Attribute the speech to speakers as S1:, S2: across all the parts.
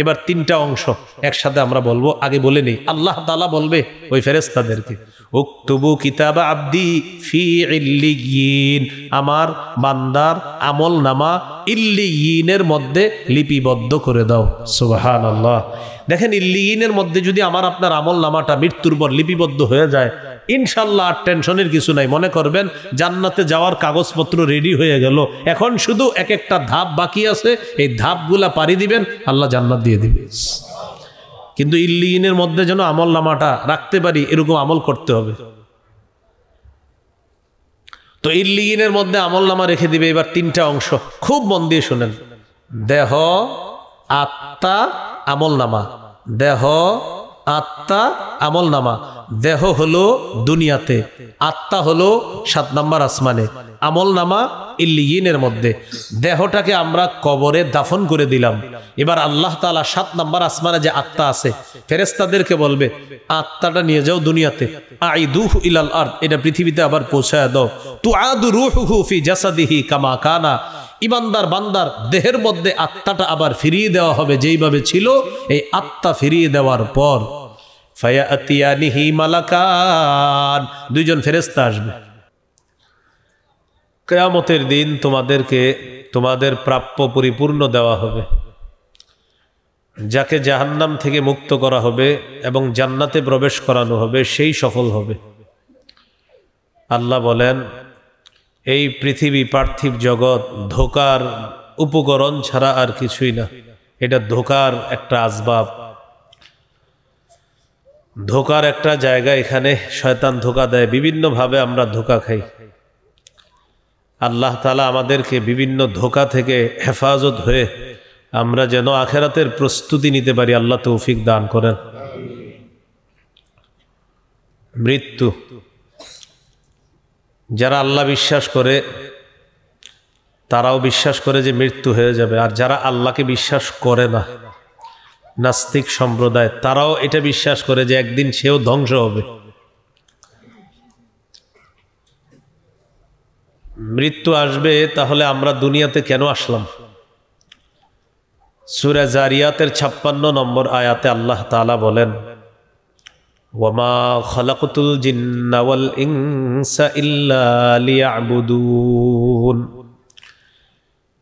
S1: এবার তিনটা অংশ একসাথে আমরা বলবো, আগে বলে নেই। আল্লাহ তাআলা বলবে ওই ফেরেশতাদেরকে, উকতুবু কিতাবা আবদি ফি ইল্লিয়িন, আমার বান্দার আমল নামা ইল্লিয়িনের মধ্যে লিপিবদ্ধ করে দাও। সুবহানাল্লাহ। দেখেন, ইল্লিয়িনের মধ্যে যদি আমার আপনার আমল নামাটা মৃত্যুর পর লিপিবদ্ধ হয়ে যায়, ইনশাল্লাহ আর টেনশনের কিছু নাই। মনে করবেন জান্নাতে যাওয়ার কাগজপত্র রেডি হয়ে গেল, এখন শুধু এক একটা ধাপ বাকি আছে, এই ধাপগুলা পাড়ি দিবেন, আল্লাহ জান্নাত দিয়ে দিবে। কিন্তু ইল্লিয়িনের মধ্যে যেন আমল নামাটা রাখতে পারি, এরকম আমল করতে হবে। তো ইল্লিয়িনের মধ্যে আমল নামা রেখে দিবে। এবার তিনটা অংশ খুব মন দিয়ে শুনেন, দেহ, আত্মা, আমল নামা। দেহ, আত্মা, আমল নামা। দেহ হলো দুনিয়াতে, আত্মা হলো 7 নম্বর আসমানে, আমল নামা ইল্লিয়িনের মধ্যে। দেহটাকে আমরা কবরে দাফন করে দিলাম। এবার আল্লাহ তাআলা 7 নম্বর আসমানে যে আত্মা আছে, ফেরেশতাদেরকে বলবে আত্মাটা নিয়ে যাও দুনিয়াতে, আইদুহু ইলাল আরদ, এটা পৃথিবীতে আবার পৌঁছায় দাও। তুআদু রূহুহু ফি জাসাদিহি কামা কানা, ইমানদার বান্দার দেহের মধ্যে আত্মাটা আবার ফিরিয়ে দেওয়া হবে যেইভাবে ছিল। এই আত্মা ফিরিয়ে দেওয়ার পর ফায়াতিয়ানিহি মালাকান, দুইজন ফেরেশতা আসবে। কিয়ামতের দিন তোমাদেরকে তোমাদের প্রাপ্য পরিপূর্ণ দেওয়া হবে। যাকে জাহান্নাম থেকে মুক্ত করা হবে এবং জান্নাতে প্রবেশ করানো হবে, সেই সফল হবে। আল্লাহ বলেন, এই পৃথিবী, পার্থিব জগৎ ধোকার উপকরণ ছাড়া আর কিছুই না। এটা ধোকার একটা আসবাব, ধোকার একটা জায়গা। এখানে শয়তান ধোকা দেয়, বিভিন্নভাবে আমরা ধোকা খাই। আল্লাহ তাআলা আমাদেরকে বিভিন্ন ধোকা থেকে হেফাজত হয়ে আমরা যেন আখিরাতের প্রস্তুতি নিতে পারি, আল্লাহ তৌফিক দান করেন। মৃত্যু, যারা আল্লাহ বিশ্বাস করে তারাও বিশ্বাস করে যে মৃত্যু হয়ে যাবে, আর যারা আল্লাহকে বিশ্বাস করে না, নাস্তিক সম্প্রদায়, তারাও এটা বিশ্বাস করে যে একদিন সেও ধ্বংস হবে। মৃত্যু আসবে, তাহলে আমরা দুনিয়াতে কেন আসলাম? সূরা জারিয়াতের 56 নম্বর আয়াতে আল্লাহ তাআলা বলেন, ওয়ামা খালাকতুল জিন্না ওয়াল ইনসা ইল্লা লিয়াবুদুন,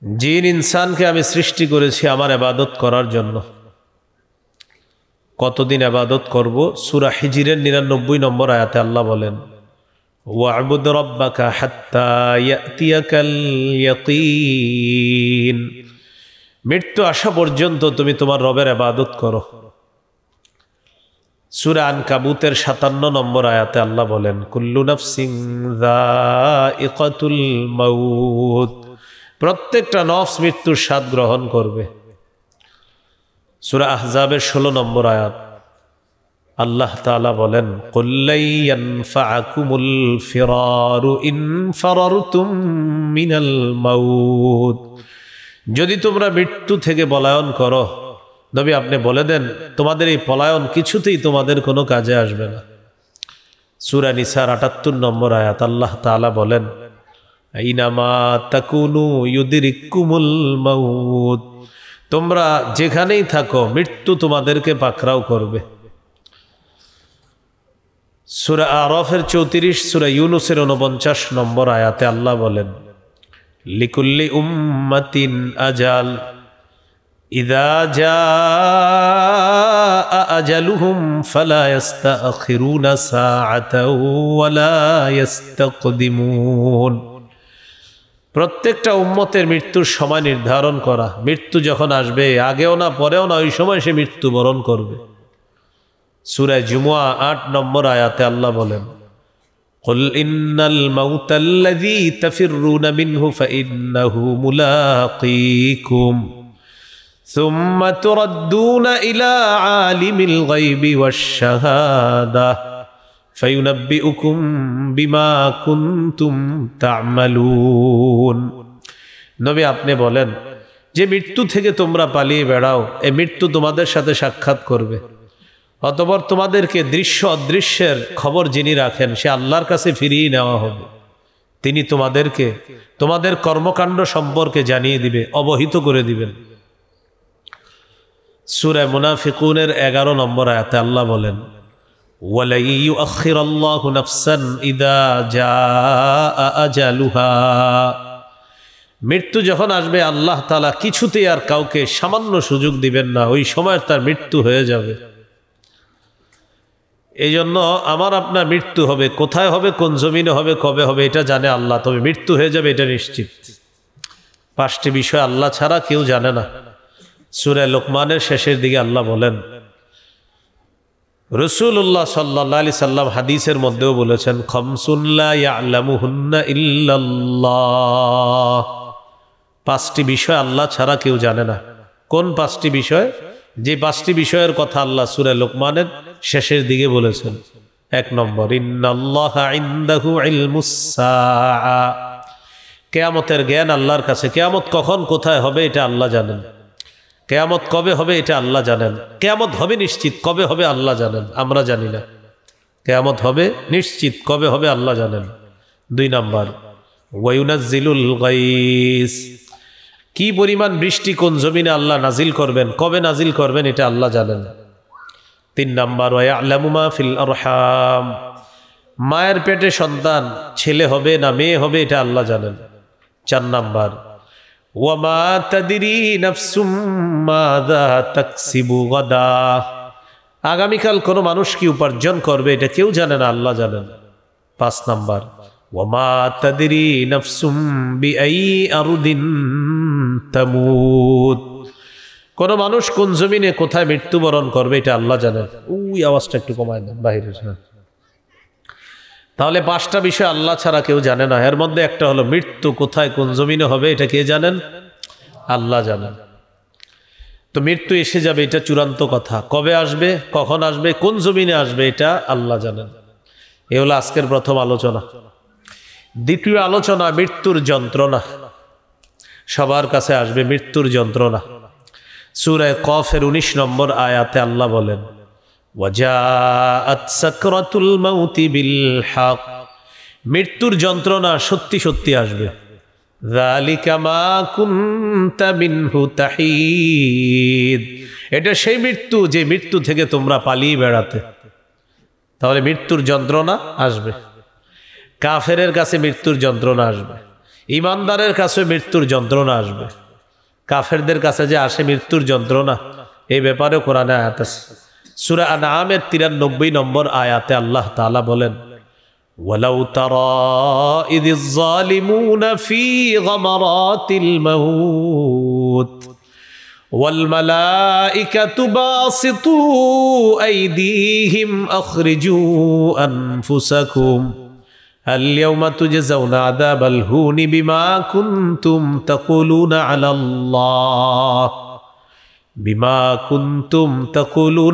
S1: জিন ইনসানকে আমি সৃষ্টি করেছি আমার ইবাদত করার জন্য। কতদিন ইবাদত করব? সূরা হিজরের 99 নম্বর আয়াতে আল্লাহ বলেন, ওয়া'বুদ রাব্বাকা হাত্তা ইয়াতিয়াকাল ইয়াকিন, মৃত্যু আসা পর্যন্ত তুমি তোমার রবের ইবাদত করো। সূরা আনকাবুতের 57 নম্বর আয়াতে আল্লাহ বলেন, কুল্লু নাফসিন যায়িকাতুল মাউত, প্রত্যেকটা নফস মৃত্যুর স্বাদ গ্রহণ করবে। সূরা আহজাবের 16 নম্বর আয়াত আল্লাহ তাআলা বলেন, কুল লাই ইয়ানফাআকুমুল ফিরারু ইন ফারারতুম মিনাল মাউত, যদি তোমরা মৃত্যু থেকে পলায়ন করো, নবী আপনি বলে দেন তোমাদের এই পলায়ন কিছুতেই তোমাদের কোনো কাজে আসবে না। সূরা নিসার 78 নম্বর আয়াত আল্লাহ তাআলা বলেন, আইনামা তাকুনু ইউদরিকুমুল মাউত, তোমরা যেখানেই থাকো মৃত্যু তোমাদেরকে পাকড়াও করবে। সূরা আরাফের 34, সূরা ইউনূসের 49 নম্বর আয়াতে আল্লাহ বলেন, লিকুল্লি উম্মাতিন আজাল ইযা জাআ আজালুহুম ফালা ইস্তাখিরুনা সাআতাও ওয়ালা ইস্তাকদিমুন, প্রত্যেকটা উম্মতের মৃত্যুর সময় নির্ধারণ করা। মৃত্যু যখন আসবে, আগেও না পরেও না, ওই সময় সে মৃত্যুবরণ করবে। সূরা জুমুয়া 8 নম্বর আয়াতে আল্লাহ বলেন, কুল ইন্নাল মাউতাল্লাযী তাফিররুনা মিনহু ফাইন্নাহু মুলাকীকুম সুম্মা তুরাদ্দুনা ইলা আলিমিল গায়বি ওয়াশ শাহাদাহ ফায়ুনাব্বিউকুম বিমা কুনতুম তা'মালুন। নবী আপনি বলেন যে মৃত্যু থেকে তোমরা পালিয়ে বেড়াও, এই মৃত্যু তোমাদের সাথে সাক্ষাৎ করবে। অতঃপর তোমাদেরকে দৃশ্য অদৃশ্যের খবর যিনি রাখেন, সে আল্লাহর কাছে ফিরিয়ে নেওয়া হবে। তিনি তোমাদেরকে তোমাদের কর্মকাণ্ড সম্পর্কে জানিয়ে দিবে, অবহিত করে দিবেন। সূরা মুনাফিকুনের 11 নম্বর আয়াতে আল্লাহ বলেন, ওয়ালাই ইউআখিরাল্লাহু নাফসান ইযা জাআ আজালুহা। মৃত্যু যখন আসবে আল্লাহ তাআলা কিছুতেই আর কাউকে সামান্য সুযোগ দিবেন না, ওই সময় তার মৃত্যু হয়ে যাবে। এই জন্য আমার আপনার মৃত্যু হবে, কোথায় হবে, কোন জমিনে হবে, কবে হবে এটা জানে আল্লাহ, তবে মৃত্যু হয়ে যাবে এটা নিশ্চিত। 5টি বিষয় আল্লাহ ছাড়া কেউ জানে না। সূরা লোকমানের শেষের দিকে আল্লাহ বলেন, রাসূলুল্লাহ সাল্লাল্লাহু আলাইহি সাল্লাম হাদিসের মধ্যেও বলেছেন, খামসুন লা ইয়ালামুহুন্না ইল্লাল্লাহ। 5টি বিষয় আল্লাহ ছাড়া কেউ জানে না। কোন 5টি বিষয়? যে 5টি বিষয়ের কথা আল্লাহ সূরা লোকমানের শেষের দিকে বলেছেন। 1 নম্বর, ইন্নাল্লাহা ইনদাহু ইলমুস সাআ। কিয়ামতের জ্ঞান আল্লাহর কাছে। কিয়ামত কখন কোথায় হবে এটা আল্লাহ জানেন। কিয়ামত কবে হবে এটা আল্লাহ জানেন। কিয়ামত হবে নিশ্চিত, কবে হবে আল্লাহ জানেন, আমরা জানি না। কিয়ামত হবে নিশ্চিত, কবে হবে আল্লাহ জানেন। 2 নম্বর, ওয়ায়ুনাজ্জিলুল গায়স। কি পরিমাণ বৃষ্টি কোন জমিনে আল্লাহ নাজিল করবেন, কবে নাজিল করবেন এটা আল্লাহ জানেন। 3 নম্বর, ওয়ায়ালামু মা ফিল আরহাম। মায়ের পেটে সন্তান ছেলে হবে না মেয়ে হবে এটা আল্লাহ জানেন। 4 নম্বর, ওয়ামা তাদরি নাফসুম মাযা তাকসিবু গাদা। আগামীকাল কোনো মানুষ কি উপার্জন করবে এটা কেউ জানে না, আল্লাহ জানেন। 5 নম্বর, ওয়ামা তাদরি নাফসুম বিআই আরদিন তামুত। কোনো মানুষ কোন জমিনে কোথায় মৃত্যুবরণ করবে এটা আল্লাহ জানেন। ওই আওয়াজটা একটু কমায় দেন বাহিরে। তাহলে 5টা বিষয় আল্লাহ ছাড়া কেউ জানে না। এর মধ্যে একটা হলো মৃত্যু কোথায় কোন জমিনে হবে এটা কে জানেন? আল্লাহ জানেন। তো মৃত্যু এসে যাবে এটা চূড়ান্ত কথা। কবে আসবে, কখন আসবে, কোন জমিনে আসবে এটা আল্লাহ জানেন। এ হলো আজকের প্রথম আলোচনা। দ্বিতীয় আলোচনা, মৃত্যুর যন্ত্রণা। সবার কাছে আসবে মৃত্যুর যন্ত্রণা। সূরা কফের 19 নম্বর আয়াতে আল্লাহ বলেন, ওয়াজাআত সাকরাতুল মাউতি বিল হক। মৃত্যুর যন্ত্রণা সত্যি সত্যি আসবে। যালিকা মা কুনতা মিনহু তাহিদ। এটা সেই মৃত্যু যে মৃত্যু থেকে তোমরা পালিয়ে বেড়াতে। তাহলে মৃত্যুর যন্ত্রণা আসবে। কাফেরের কাছে মৃত্যুর যন্ত্রণা আসবে, ঈমানদারের কাছে মৃত্যুর যন্ত্রণা আসবে। কাফেরদের কাছে যে আসে মৃত্যুর যন্ত্রণা, এই ব্যাপারে কোরআনে আয়াত আছে। সূরা আনআমের 93 নম্বর আয়াতে আল্লাহ তাআলা বলেন, ওয়ালাউ তারা ইযিজ যালিমুনা ফি গামারাতিল মাউত ওয়াল মালাইকাতু বাসিতু আইদিহিম আখরিজু আনফুসাকুম اليوم تجزون عذاب الهون بما كنتم تقولون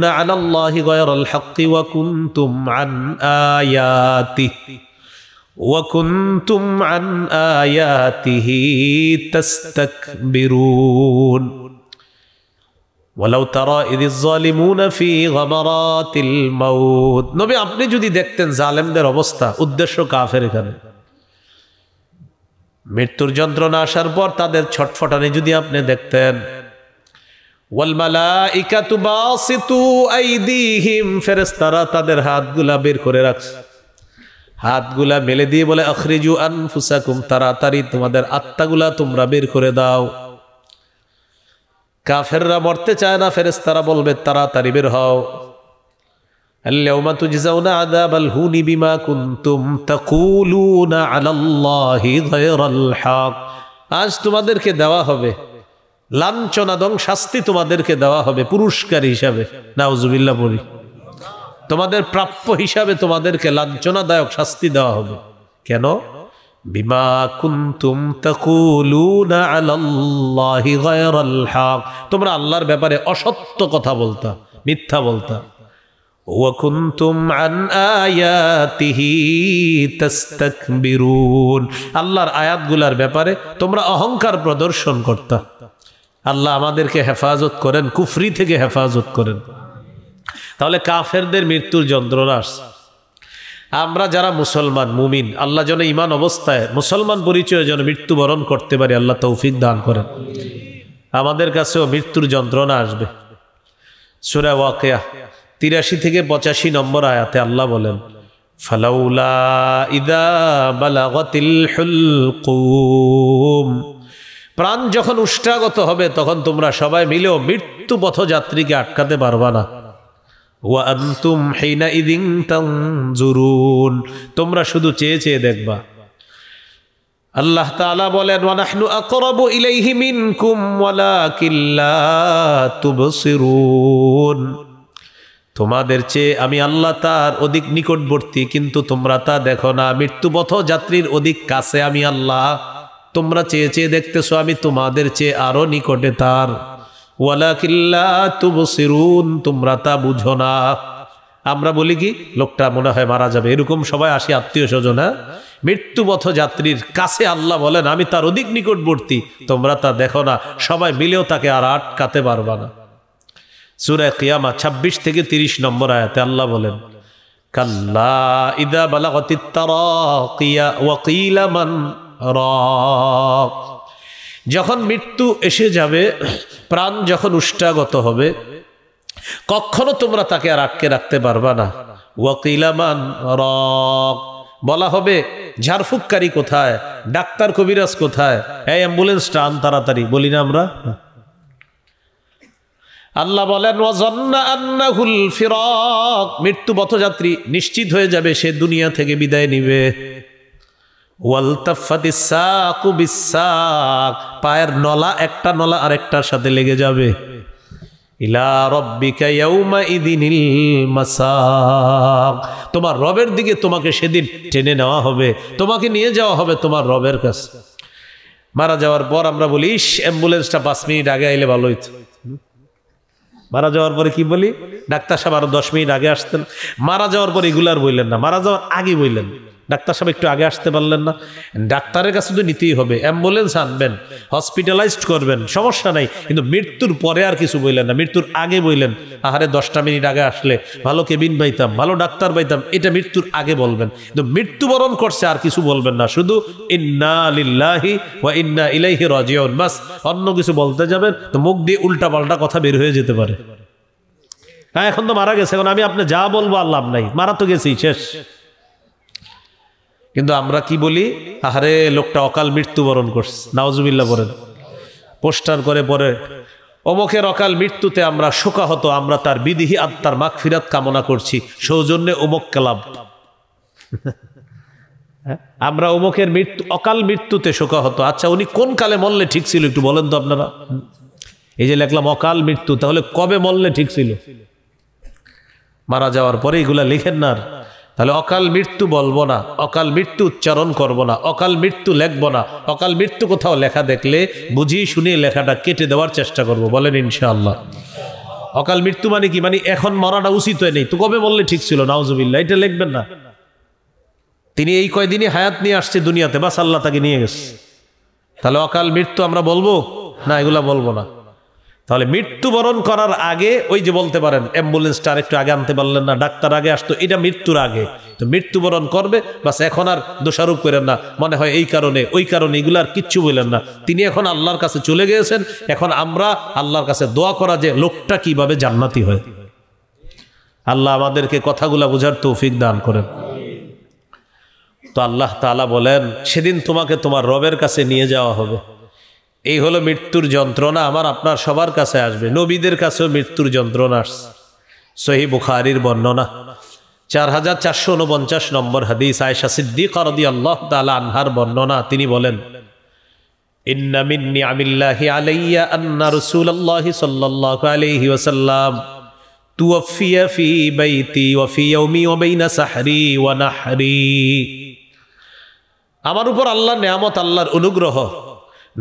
S1: على الله غير الحق وكنتم عن آياته تستكبرون ওয়ালাউ তারা ইযিজ যালিমুনা ফি গামারাতিল মাউত। নবী আপনি যদি দেখতেন জালেমদের অবস্থা, উদ্দেশ্য কাফের। এখানে মৃত্যুর যন্ত্রণা আসার পর তাদের ছটফটানি যদি আপনি দেখতেন। ওয়াল মালাইকাতু বাসিতু আইদিহিম, ফেরেশতারা তাদের হাতগুলা বের করে রাখছে, হাতগুলা মেলে দিয়ে বলে আখরিজু আনফুসাকুম, তাড়াতাড়ি তোমাদের আত্মাগুলা তোমরা বের করে দাও। কাফেররা মরতে চায় না, ফেরেশতারা বলবে তাড়াতাড়ি বের হও। আল-ইয়াওমা তুজজাউনা আযাবাল হুনি বিমা কুনতুম তাকুলুনা আলাল্লাহি গায়রাল হক। আজ তোমাদেরকে দেওয়া হবে লাঞ্ছনাদং শাস্তি, তোমাদেরকে দেওয়া হবে পুরস্কার হিসাবে। নাউজুবিল্লাহ বলি, তোমাদের প্রাপ্য হিসাবে তোমাদেরকে লাঞ্ছনাদায়ক শাস্তি দেওয়া হবে। কেন? বিমা কুনতুম তাকুলুনা আলাল্লাহি গায়রাল হক, তোমরা আল্লাহর ব্যাপারে অসত্য কথা বলতা, মিথ্যা বলতা। ওয়া কুনতুম আন আয়াতিহি তাস্তাকবিরুন, আল্লাহর আয়াতগুলোর ব্যাপারে তোমরা অহংকার প্রদর্শন করতা। আল্লাহ আমাদেরকে হেফাজত করেন, কুফরি থেকে হেফাজত করেন। তাহলে কাফেরদের মৃত্যুর যন্ত্রণা আসছে। আমরা যারা মুসলমান মুমিন, আল্লাহ যেন ঈমান অবস্থায় মুসলমান পরিচয়ে যেন মৃত্যুবরণ করতে পারি, আল্লাহ তৌফিক দান করেন। আমাদের কাছেও মৃত্যুর যন্ত্রণা আসবে। সূরা ওয়াকিয়া 83 থেকে 85 নম্বর আয়াতে আল্লাহ বলেন, ফালাউলা ইযা বালাগাতিল হুলকুম, প্রাণ যখন উষ্ঠাগত হবে তখন তোমরা সবাই মিলেও মৃত্যু পথযাত্রীকে আটকাতে পারবা না। ওয়া আনতুম হিনাইযিন তানজুরুন, তোমরা শুধু চেয়ে চেয়ে দেখবা। আল্লাহ তাআলা বলেন, ওয়া নাহনু আকরাবু ইলাইহি মিনকুম ওয়ালাকিন লা তুবসিরুন, তোমাদের চেয়ে আমি আল্লাহ তার অধিক নিকটবর্তী, কিন্তু তোমরা তা দেখো না। মৃত্যু পথযাত্রীর অধিক কাছে আমি আল্লাহ, তোমরা চেয়ে চেয়ে দেখতেছো, আমি তোমাদের চেয়ে আরো নিকটে তার। ওয়ালাকিন লা তুবসিরুন, তোমরা তা বুঝো না। আমরা বলি কি, লোকটা মনে হয় মারা যাবে, এরকম সবাই আসি আত্মীয় স্বজন, হ্যাঁ, মৃত্যু পথযাত্রীর কাছে আল্লাহ বলেন আমি তার অধিক নিকটবর্তী, তোমরা তা দেখো না, সবাই মিলেও তাকে আর আটকাতে পারবা না। সূরা কিয়ামা 26 থেকে 30 নম্বর আয়াতে আল্লাহ বলেন, কাল্লা ইযা বালাগাতিত তারাকিয়া ওয়া কিলা মান রাক, যখন মৃত্যু এসে যাবে, প্রাণ যখন উষ্ঠাগত হবে, কখনো তোমরা তাকে আর আটকে রাখতে পারবা না। ওয়া কিলা মান রাক, বলা হবে ঝাড়ফুঁককারী কোথায়, ডাক্তার কবিরাজ কোথায়, এই অ্যাম্বুলেন্সটা আন তাড়াতাড়ি, বলি না আমরা। আল্লাহ বলেন, ওয়াজান্না আন্নাহুল ফিরাক, মৃত্যু পথযাত্রী নিশ্চিত হয়ে যাবে সে দুনিয়া থেকে বিদায় নিবে। ওয়ালতাফাতিস সাকু বিসাক, পায়ের নলা একটা নলা আরেকটার সাথে লেগে যাবে। ইলা রাব্বিকা ইয়াউমা ইযিনিল মাসাক, তোমার রবের দিকে তোমাকে সেদিন টেনে নেওয়া হবে, তোমাকে নিয়ে যাওয়া হবে তোমার রবের কাছে। মারা যাওয়ার পর আমরা বলি, ইস অ্যাম্বুলেন্সটা 5 মিনিট আগে আইলে ভালো হইতো। মারা যাওয়ার পরে কি বলি, ডাক্তার সাহেব আরো 10 মিনিট আগে আসতেন। মারা যাওয়ার পরে এগুলার বললেন না, মারা যাওয়ার আগে বললেন, ডাক্তার সাহেব একটু আগে আসতে পারলেন না। ডাক্তারের কাছে তো নিতেই হবে, অ্যাম্বুলেন্স আনবেন, হসপিটালাইজড করবেন, সমস্যা নাই, কিন্তু মৃত্যুর পরে আর কিছু বললেন না, মৃত্যুর আগে বললেন, আহারে 10টা মিনিট আগে আসলে ভালো কেবিন পাইতাম, ভালো ডাক্তার পাইতাম, এটা মৃত্যুর আগে বলবেন। কিন্তু মৃত্যুবরণ করছে আর কিছু বলবেন না, শুধু ইন্না লিল্লাহি ওয়া ইন্না ইলাইহি রাজিউন, বাস। অন্য কিছু বলতে যাবেন তো মুখ দিয়ে উল্টা পাল্টা কথা বের হয়ে যেতে পারে। হ্যাঁ, এখন তো মারা গেছে, এখন আমি আপনি যা বলবো আর লাভ নাই, মারা তো গেছি, শেষ। কিন্তু আমরা কি বলি, আহারে লোকটা অকাল মৃত্যুবরণ করছে, নাউজুবিল্লাহ বলেন, পোস্টার করে পরে অমুকের অকাল মৃত্যুতে আমরা শোকাহত, আমরা তার বিদেহী আত্মার মাগফিরাত কামনা করছি, সৌজন্যে অমুক ক্লাব। আমরা অমুকের মৃত্যু, অকাল মৃত্যুতে শোকাহত। আচ্ছা, উনি কোন কালে মরলে ঠিক ছিল একটু বলেন তো আপনারা। এই যে লিখলাম অকাল মৃত্যু, তাহলে কবে মরলে ঠিক ছিল? মারা যাওয়ার পরে এগুলা লিখেন না। তাহলে অকাল মৃত্যু বলবো না, অকাল মৃত্যু উচ্চারণ করব না, অকাল মৃত্যু লিখবো না। অকাল মৃত্যু কোথাও লেখা দেখলে বুঝিয়ে শুনিয়ে লেখাটা কেটে দেওয়ার চেষ্টা করব, বলেন ইনশাআল্লাহ। অকাল মৃত্যু মানে কি, মানে এখন মরাটা উচিত হয় নেই, তো কবে বললে ঠিক ছিল, নাউজুবিল্লাহ, এটা লিখবেন না। তিনি এই কয়দিনই হায়াত নিয়ে আসছে দুনিয়াতে, বাস আল্লাহ তাকে নিয়ে গেছে। তাহলে অকাল মৃত্যু আমরা বলবো না, এগুলা বলবো না। তাহলে মৃত্যুবরণ করার আগে ওই যে বলতে পারেন অ্যাম্বুলেন্সটা আরেকটু আগে আনতে পারলেন না, ডাক্তার আগে আসতো, এটা মৃত্যুর আগে। তো মৃত্যুবরণ করবে বাস, এখন আর দোষারোপ করেন না, মনে হয় এই কারণে ওই কারণে, এগুলো আর কিচ্ছু বললেন না। তিনি এখন আল্লাহর কাছে চলে গিয়েছেন, এখন আমরা আল্লাহর কাছে দোয়া করা যে লোকটা কিভাবে জান্নাতি হয়। আল্লাহ আমাদেরকে কথাগুলা বোঝার তৌফিক দান করেন। তো আল্লাহ তাআলা বলেন, সেদিন তোমাকে তোমার রবের কাছে নিয়ে যাওয়া হবে। এই হলো মৃত্যুর যন্ত্রণা, আমার আপনার সবার কাছে আসবে। নবীদের কাছেও মৃত্যুর যন্ত্রণা আসছে। সহিহ বুখারীর বর্ণনা 4449 নম্বর হাদিস, আয়েশা সিদ্দিকা রাদিয়াল্লাহু তাআলা আনহার বর্ণনা। তিনি বলেন, ইন্না মিন নিআমিল্লাহি আলাইয়া আন্না রাসূলুল্লাহি সাল্লাল্লাহু আলাইহি ওয়াসাল্লাম তুওফিয়া ফি বাইতি ওয়া ফি ইয়াউমি ওয়া বাইনা সাহরি ওয়া নাহরি। আমার উপর আল্লাহর নেয়ামত, আল্লাহর অনুগ্রহ,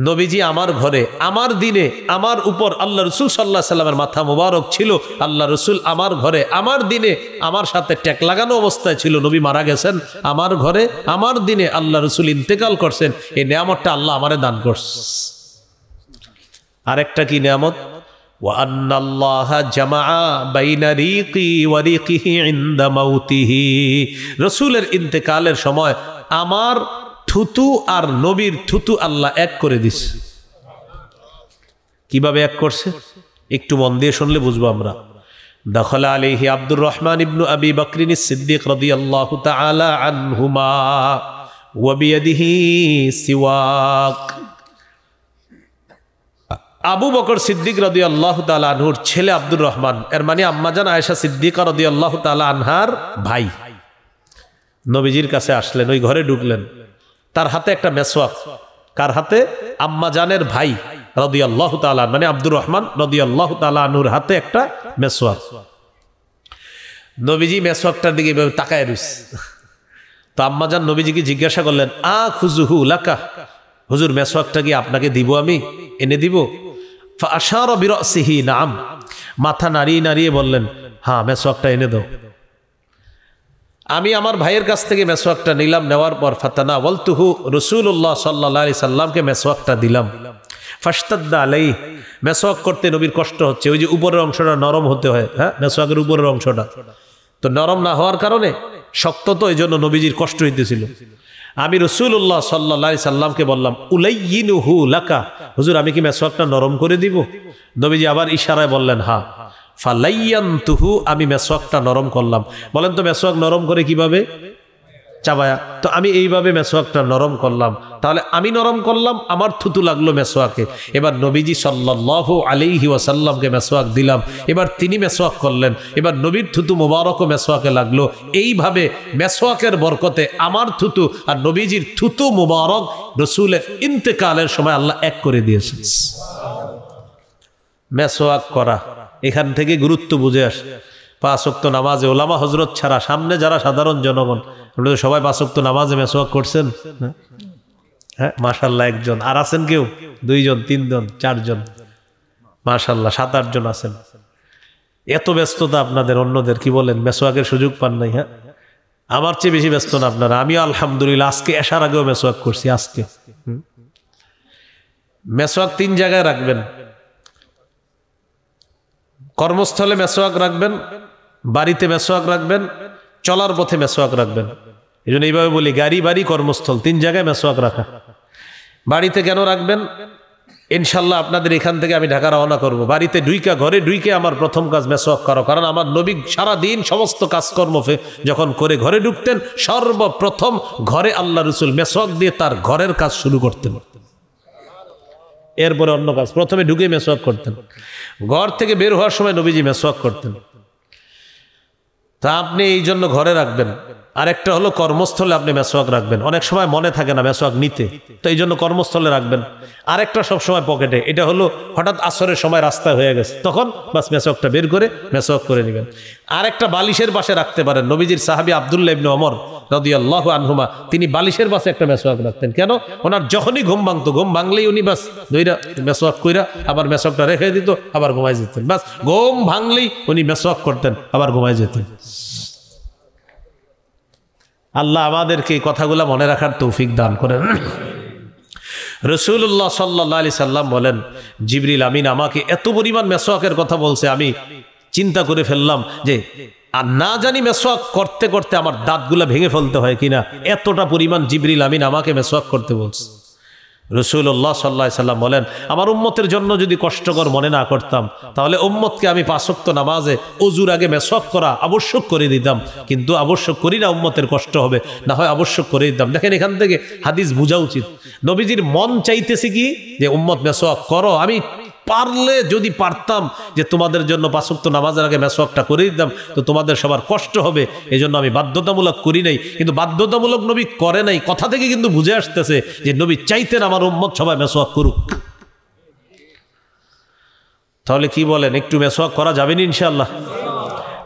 S1: নবীজি আমার ঘরে, আমার দিনে, আমার উপর আল্লাহ রসুল সাল্লাল্লাহু আলাইহি সাল্লামের মাথা মুবারক ছিল। আল্লাহ রসুল আমার ঘরে, আমার দিনে, আমার সাথে ট্যাক লাগানো অবস্থায় ছিল। নবী মারা গেছেন আমার ঘরে, আমার দিনে আল্লাহ রসুল ইন্তেকাল করছেন। এই নেয়ামতটা আল্লাহ আমারে দান করছে। আরেকটা কি নেয়ামত, ওয়া আন্নাল্লাহা জামাআ বাইনা রিকি ওয়া রিকিহি ইনদা মাউতিহি। রসুলের ইন্তেকালের সময় আমার থুতু আর নবীর থুতু আল্লাহ এক করে দিছে। কিভাবে এক করছে একটু মন দিয়ে শুনলে বুঝবো আমরা। দখলা আলাইহি আব্দুর রহমান ইবনু আবি বকরিন সিদ্দিক রাদিয়াল্লাহু তাআলা আনহুমা ওয়া বিয়াদিহি সিওয়াক। আবু বকর সিদ্দিক রাদিয়াল্লাহু তাআলা আনহুর ছেলে আব্দুর রহমান, এর মানে আম্মাজান আয়েশা সিদ্দিকা রাদিয়াল্লাহু তাআলা আনহার ভাই, নবীজির কাছে আসলেন, ওই ঘরে ঢুকলেন, তার হাতে একটা মেসওয়াক। কার হাতে? আম্মাজানের ভাই রাদিয়াল্লাহু তাআলা, মানে আব্দুর রহমান রাদিয়াল্লাহু তাআলা আনহুর হাতে একটা মেসওয়াক। নবীজি মেসওয়াকটার দিকে এভাবে তাকায় রইছে। তো আম্মাজান নবীজিকে জিজ্ঞাসা করলেন, খুযুহু লাকা, হুজুর মেসওয়াকটা কি আপনাকে দিব, আমি এনে দিব? ফাআশারা বিরাসিহি নাম, মাথা নাড়িয়ে নাড়িয়ে বললেন, হ্যাঁ মেসওয়াকটা এনে দাও। আমি আমার ভাইয়ের কাছ থেকে মেসওয়াকটা নিলাম, নেওয়ার পর ফাতানাওয়ালতুহু রাসূলুল্লাহ সাল্লাল্লাহু আলাইহি সাল্লামকে মেসওয়াকটা দিলাম। ফাশতাদ্দা আলাইহি, মেসওয়াক করতে নবীর কষ্ট হচ্ছে, ওই যে উপরের অংশটা নরম হতে হয়, হ্যাঁ মেসওয়াকের উপরের অংশটা তো নরম না হওয়ার কারণে শক্ত, তো এই জন্য নবীজির কষ্ট হইতেছিল। আমি রাসূলুল্লাহ সাল্লাল্লাহু আলাইহি সাল্লামকে বললাম, উলাইয়িনুহু লাকা, হুজুর আমি কি মেসওয়াকটা নরম করে দিব? নবীজি আবার ইশারায় বললেন, হ্যাঁ। ফালাইয়ানতুহু, আমি মেসওয়াকটা নরম করলাম। বলেন তো মেসওয়াক নরম করে কিভাবে? চাবায়া। তো আমি এইভাবে মেসওয়াকটা নরম করলাম, তাহলে আমি নরম করলাম, আমার থুতু লাগলো মেসওয়াকে। এবার নবীজি সাল্লাল্লাহু আলাইহি ওয়াসাল্লামকে মেসওয়াক দিলাম, এবার তিনি মেসওয়াক করলেন, এবার নবীর থুতু মোবারকও মেসওয়াকে লাগলো। এইভাবে মেসওয়াকের বরকতে আমার থুতু আর নবীজির থুতু মোবারক রাসূলের ইন্তেকালের সময় আল্লাহ এক করে দিয়েছেন। মেসওয়াক করা, এখান থেকে গুরুত্ব বুঝে আসে। 5 ওয়াক্ত নামাজে ওলামা হজরত ছাড়া সামনে যারা সাধারণ জনগণ, আপনারা সবাই 5 ওয়াক্ত নামাজে মেসওয়াক করছেন? হ্যাঁ মাশাআল্লাহ, একজন। আর আছেন কেউ? 2 জন, 3 জন, 4 জন, মাশাআল্লাহ 7-8 জন আছেন। এত ব্যস্ততা আপনাদের, অন্যদের কি বলেন মেসওয়াকের সুযোগ পান নাই? হ্যাঁ আমার চেয়ে বেশি ব্যস্ত না আপনারা। আমিও আলহামদুলিল্লাহ আজকে এশার আগেও মেসওয়াক করছি। আজকে মেসওয়াক 3 জায়গায় রাখবেন। কর্মস্থলে মেসওয়াক রাখবেন, বাড়িতে মেসওয়াক রাখবেন, চলার পথে মেসওয়াক রাখবেন। এই জন্য এইভাবে বলি, গাড়ি, বাড়ি, কর্মস্থল 3 জায়গায় মেসওয়াক রাখা। বাড়িতে কেন রাখবেন? ইনশাল্লাহ আপনাদের এখান থেকে আমি ঢাকা রওনা করব, বাড়িতে ঢুইকা, ঘরে ঢুইকে আমার প্রথম কাজ মেসওয়াক করা। কারণ আমার নবী সারাদিন সমস্ত কাজকর্ম যখন করে ঘরে ঢুকতেন, সর্বপ্রথম ঘরে আল্লাহ রাসূল মেসওয়াক দিয়ে তার ঘরের কাজ শুরু করতেন, এরপরে অন্য কাজ। প্রথমে ঢুকে মেসওয়াক করতেন, ঘর থেকে বের হওয়ার সময় নবীজি মেসওয়াক করতেন। তা আপনি এই জন্য ঘরে রাখবেন। আরেকটা হলো কর্মস্থলে আপনি মেসওয়াক রাখবেন। অনেক সময় মনে থাকে না মেসওয়াক নিতে, তো এই জন্য কর্মস্থলে রাখবেন। আরেকটা সবসময় পকেটে, এটা হলো হঠাৎ আসরের সময় রাস্তায় হয়ে গেছে, তখন বাস মেসওয়াকটা বের করে মেসওয়াক করে নেবেন। আরেকটা বালিশের পাশে রাখতে পারেন। নবীজির সাহাবী আব্দুল্লাহ ইবনে ওমর রাদিয়াল্লাহু আনহুমা, তিনি বালিশের পাশে একটা মেসওয়াক রাখতেন। কেন? ওনার যখনই ঘুম ভাঙতো, ঘুম ভাঙলেই উনি বাস ধইরা মেসওয়াক কইরা আবার মেসওয়াকটা রেখে দিত, আবার ঘুমায় যেতেন। বাস ঘুম ভাঙলেই উনি মেসওয়াক করতেন, আবার ঘুমায় যেতেন। আল্লাহ আমাদেরকে এই কথাগুলো মনে রাখার তৌফিক দান করেন। রাসূলুল্লাহ সাল্লাল্লাহু আলাইহি সাল্লাম বলেন, জিবরিল আমিন আমাকে এত পরিমাণ মেসওয়াকের কথা বলছে, আমি চিন্তা করে ফেললাম যে আর না জানি মেসওয়াক করতে করতে আমার দাঁতগুলা ভেঙে ফেলতে হয় কিনা, এতটা পরিমাণ জিবরিল আমিন আমাকে মেসওয়াক করতে বলছে। রাসূলুল্লাহ সাল্লাল্লাহু আলাইহি সাল্লাম বলেন, আমার উম্মতের জন্য যদি কষ্টকর মনে না করতাম, তাহলে উম্মতকে আমি 5 ওয়াক্ত নামাজে ওযুর আগে মেসওয়াক করা আবশ্যক করে দিতাম। কিন্তু আবশ্যক করি না, উম্মতের কষ্ট হবে, না হয় আবশ্যক করে দিতাম। দেখেন এখান থেকে হাদিস বোঝা উচিত, নবীজির মন চাইতেছে কি যে উম্মত মেসওয়াক করো। আমি পারলে যদি পারতাম যে তোমাদের জন্য 5 ওয়াক্ত নামাজের আগে মেসওয়াকটা করে দিতাম, তো তোমাদের সবার কষ্ট হবে, এই জন্য আমি বাধ্যতামূলক করি নাই। কিন্তু বাধ্যতামূলক নবী করে নাই, কথা থেকে কিন্তু বুঝে আসতেছে যে নবী চাইতেন আমার উম্মত সবাই মেসওয়াক করুক। তাহলে কি বলেন, একটু মেসওয়াক করা যাবে না ইনশাআল্লাহ?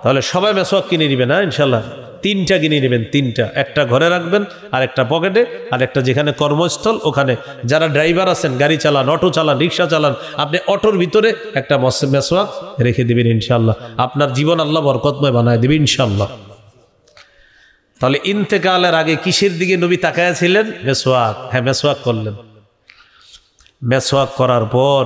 S1: তাহলে সবাই মেসওয়াক কিনে নেবেন, হ্যাঁ ইনশাআল্লাহ। 3টা কিনে নেবেন, 3টা, একটা ঘরে রাখবেন, আর একটা পকেটে, আর একটা যেখানে কর্মস্থল ওখানে। যারা ড্রাইভার আছেন, গাড়ি চালান, অটো চালান, রিক্সা চালান, আপনি অটোর ভিতরে একটা মেসওয়াক রেখে দিবেন ইনশাআল্লাহ। আপনার জীবন আল্লাহ বরকতময় বানায় দিবেন ইনশাআল্লাহ। তাহলে ইন্তেকালের আগে কিসের দিকে নবী তাকায়া ছিলেন? মেসওয়াক। হ্যাঁ মেসওয়াক করলেন। মেসওয়াক করার পর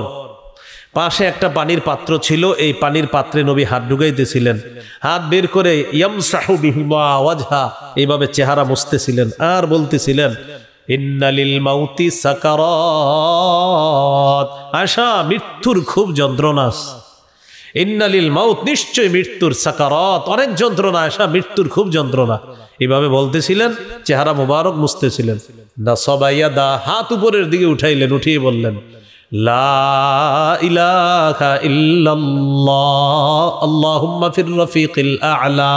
S1: পাশে একটা পানির পাত্র ছিল, এই পানির পাত্রে নবী হাত ঢুকাইতেছিলেন, হাত বের করে ইয়ামসাহু বিহিমা ওয়াজহা, এইভাবে চেহারা মুছতেছিলেন, আর বলতেছিলেন ইন্নালিল মাউতি সাকারাত, আশা মৃত্যুর খুব যন্ত্রণা। ইন্নালিল মাউত, নিশ্চয় মৃত্যুর সাকারাত, অনেক যন্ত্রণা আসা, মৃত্যুর খুব যন্ত্রণা। এভাবে বলতেছিলেন, চেহারা মুবারক মুছতেছিলেন। নাসাবাইয়া দা, হাত উপরের দিকে উঠাইলেন, উঠিয়ে বললেন লা ইলাহা ইল্লাল্লাহ আল্লাহুম্মা ফির রফিকিল আ'লা।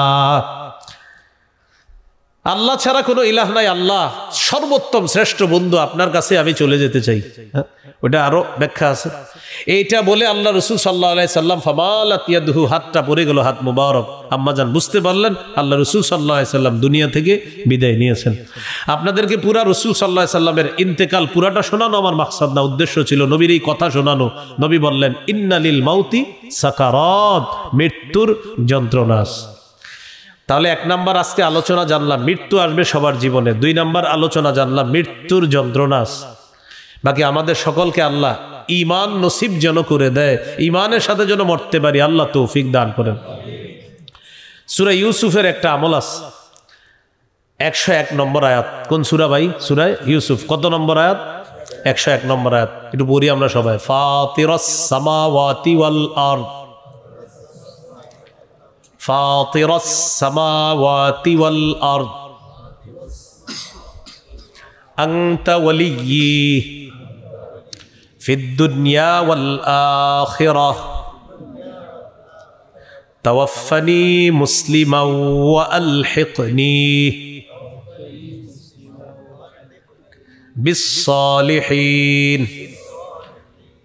S1: আল্লাহ ছাড়া কোনো ইলাহ নাই, আল্লাহ সর্বোত্তম শ্রেষ্ঠ বন্ধু, আপনার কাছে আমি চলে যেতে চাই। ওটা আরো ব্যাখ্যা আছে। এইটা বলে আল্লাহ রসুল সাল্লাল্লাহু আলাইহি সাল্লাম ফামালাত ইয়াদুহু, হাতটা পড়ে গেল, হাত মুবারক। আম্মাজান বুঝতে পারলেন আল্লাহ রসুল সাল্লাল্লাহু আলাইহি সাল্লাম দুনিয়া থেকে বিদায় নিয়েছেন। আপনাদেরকে পুরা রসুল সাল্লাল্লাহু আলাইহি সাল্লামের ইন্তেকাল পুরাটা শোনানো আমার মাকসাদ না, উদ্দেশ্য ছিল নবীর এই কথা শোনানো। নবী বললেন ইন্নালিল মাউতি সাকারাত, মৃত্যুর যন্ত্রণা। তাহলে 1 নাম্বার আজকে আলোচনা জানলাম, মৃত্যু আসবে সবার জীবনে। 2 নাম্বার আলোচনা জানলাম, মৃত্যুর যন্ত্রণা। বাকি আমাদের সকলকে আল্লাহ ঈমান নসিব যেন করে দেয়, ঈমানের সাথে যেন মরতে পারি, আল্লাহ তৌফিক দান করেন। সূরা ইউসুফের একটা আমল আছে, 101 নম্বর আয়াত। কোন সূরা ভাই? সূরা ইউসুফ। কত নম্বর আয়াত? 101 নম্বর আয়াত। একটু পড়ি আমরা সবাই। ফাতিরাস সামাওয়াতি ওয়াল আরদ, ফাতিরাস সামাওয়াতি ওয়াল আরদ আনতা ওয়ালিয়্যি ফিদ দুনিয়া ওয়াল আখিরাহ তাওয়াফফানি মুসলিমান ওয়া আলহিকনি বিস সালিহিন।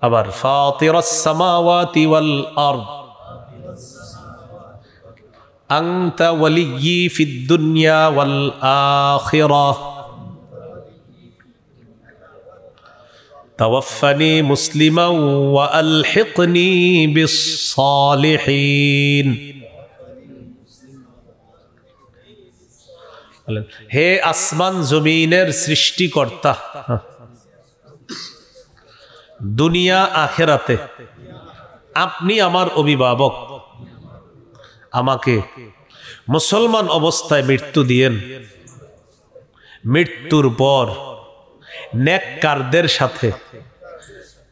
S1: আবার ফাতিরাস সামাওয়াতি ওয়াল আরদ আনতা ওয়ালিয়্যি ফিদ দুনিয়া ওয়াল আখিরাহ তাওয়াফফানি মুসলিমান ওয়া আলহিকনি বিস সালিহিন। হে আসমান জমিনের সৃষ্টিকর্তা, দুনিয়া আখিরাতে আপনি আমার অভিভাবক, আমাকে মুসলমান অবস্থায় মৃত্যু দিয়েন, মৃত্যুর পর নেককারদের সাথে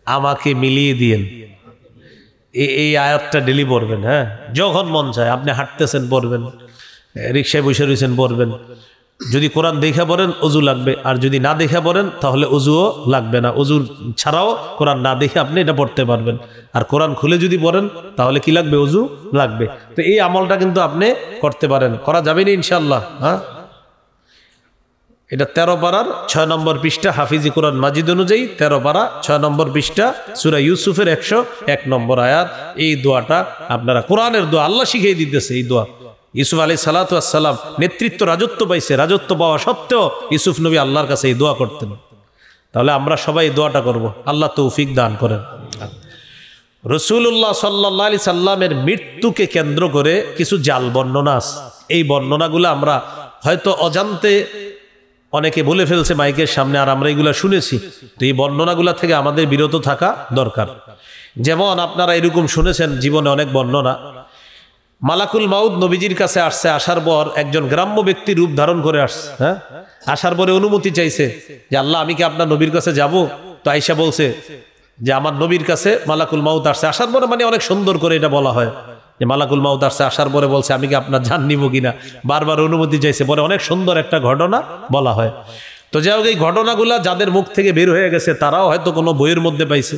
S1: আমাকে মিলিয়ে দিয়েন। এই আয়াতটা ডেলি পড়বেন। হ্যাঁ, যখন মন চায়, আপনি হাঁটতেছেন পড়বেন, রিক্সায় বসে রয়েছেন পড়বেন। যদি কোরআন দেখা পড়েন অজু লাগবে, আর যদি না দেখা পড়েন তাহলে অজুও লাগবে না। অজু ছাড়াও কোরআন না দেখে আপনি এটা পড়তে পারবেন। আর কোরআন খুলে যদি পড়েন তাহলে কি লাগবে? অজু লাগবে। তো এই আমলটা কিন্তু আপনি করতে পারেন, করা যাবে না ইনশাআল্লাহ। হ্যাঁ, এটা 13 পারার 6 নম্বর পৃষ্ঠা, হাফিজি কোরআন মাজিদ অনুযায়ী 13 পারা 6 নম্বর পৃষ্ঠা, সূরা ইউসুফের 101 নম্বর আয়াত। এই দোয়াটা আপনারা, কোরআনের দোয়া, আল্লাহ শিখিয়ে দিতেছে এই দোয়া। ইউসুফ আলাইহিস সালাতু ওয়াস সালাম নেতৃত্ব, রাজত্ব পাইছে, রাজত্ব পাওয়া সত্ত্বেও ইউসুফ নবী আল্লাহর কাছে এই দোয়া করতেন। তাহলে আমরা সবাই এই দোয়াটা করব, আল্লাহ তৌফিক দান করেন। রাসূলুল্লাহ সাল্লাল্লাহু আলাইহি সাল্লামের মৃত্যুকে কেন্দ্র করে কিছু জাল বর্ণনা আছে। এই বর্ণনাগুলো আমরা হয়তো অজান্তে অনেকে বলে ফেলছে মাইকের সামনে, আর আমরা এগুলা শুনেছি। তো এই বর্ণনাগুলা থেকে আমাদের বিরত থাকা দরকার। যেমন আপনারা এরকম শুনেছেন জীবনে অনেক বর্ণনা, মালাকুল মাউত নবীজির কাছে আসছে, আসার পর একজন গ্রাম্য ব্যক্তি রূপ ধারণ করে আসছে। হ্যাঁ, আসার পরে অনুমতি চাইছে যে আল্লাহ আমি কি আপনার নবীর কাছে যাব? তো আয়েশা বলছে যে আমার নবীর কাছে মালাকুল মাউত আসছে। আসার পরে মানে অনেক সুন্দর করে এটা বলা হয় যে মালাকুল মাউত আসছে, আসার পরে বলছে আমি কি আপনার জান নিব কিনা, বারবার অনুমতি চাইছে, পরে অনেক সুন্দর একটা ঘটনা বলা হয়। তো যাই হোক, এই ঘটনাগুলা যাদের মুখ থেকে বের হয়ে গেছে তারাও হয়তো কোনো বইয়ের মধ্যে পাইছে।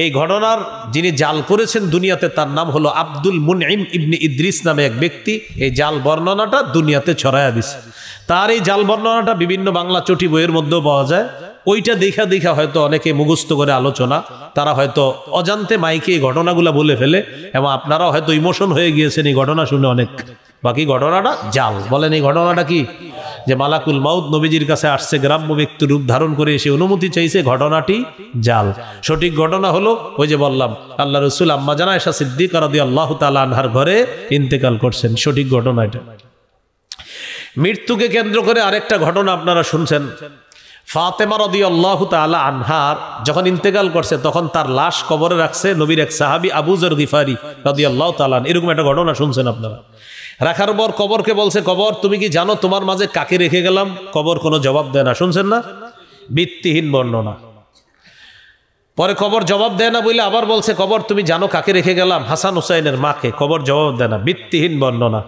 S1: এই ঘটনার যিনি জাল করেছেন দুনিয়াতে, তার নাম হলো আব্দুল মুনঈম ইবনে ইদ্রিস নামে এক ব্যক্তি। এই জাল বর্ণনাটা দুনিয়াতে ছড়ায়া দিছে। তার এই জাল বর্ণনাটা বিভিন্ন বাংলা চটি বইয়ের মধ্যেও পাওয়া যায়। ওইটা দেখা দেখা হয়তো অনেকে মুখস্থ করে আলোচনা, তারা হয়তো অজান্তে মাইকে এই ঘটনাগুলা বলে ফেলে, এবং আপনারাও হয়তো ইমোশন হয়ে গিয়েছেন এই ঘটনা শুনে অনেক। বাকি ঘটনাটা জাল। বলেন এই ঘটনাটা কি? যে মালাকুল মাউত নবীজির কাছে আসছে, গ্রাম্য ব্যক্তি রূপ ধারণ করে এসে অনুমতি চাইছে, ঘটনাটি জাল। সঠিক ঘটনা হলো ওই যে বললাম, আল্লাহ রসুল আম্মা জানা আয়েশা সিদ্দিকা রাদিয়াল্লাহু তাআলা আনহার ঘরে ইন্তেকাল করছেন। সঠিক ঘটনা এটা। মৃত্যুকে কেন্দ্র করে আরেকটা ঘটনা আপনারা শুনছেন। ফাতেমা রাদিয়াল্লাহু তাআলা আনহার যখন ইন্তেকাল করছে, তখন তার লাশ কবরে রাখছে নবীর এক সাহাবী আবু যর গিফারি রাদিয়াল্লাহু তাআলা। এরকম একটা ঘটনা শুনছেন আপনারা। রাখার পর কবরকে বলছে, কবর তুমি কি জানো তোমার মাঝে কাকে রেখে গেলাম? কবর কোনো জবাব দেয় না। শুনছেন না? ভিত্তিহীন বর্ণনা। পরে কবর জবাব দেয় না বলে আবার বলছে, কবর তুমি জানো কাকে রেখে গেলাম? হাসান হুসাইনের মাকে। কবর জবাব দেয় না, ভিত্তিহীন বর্ণনা।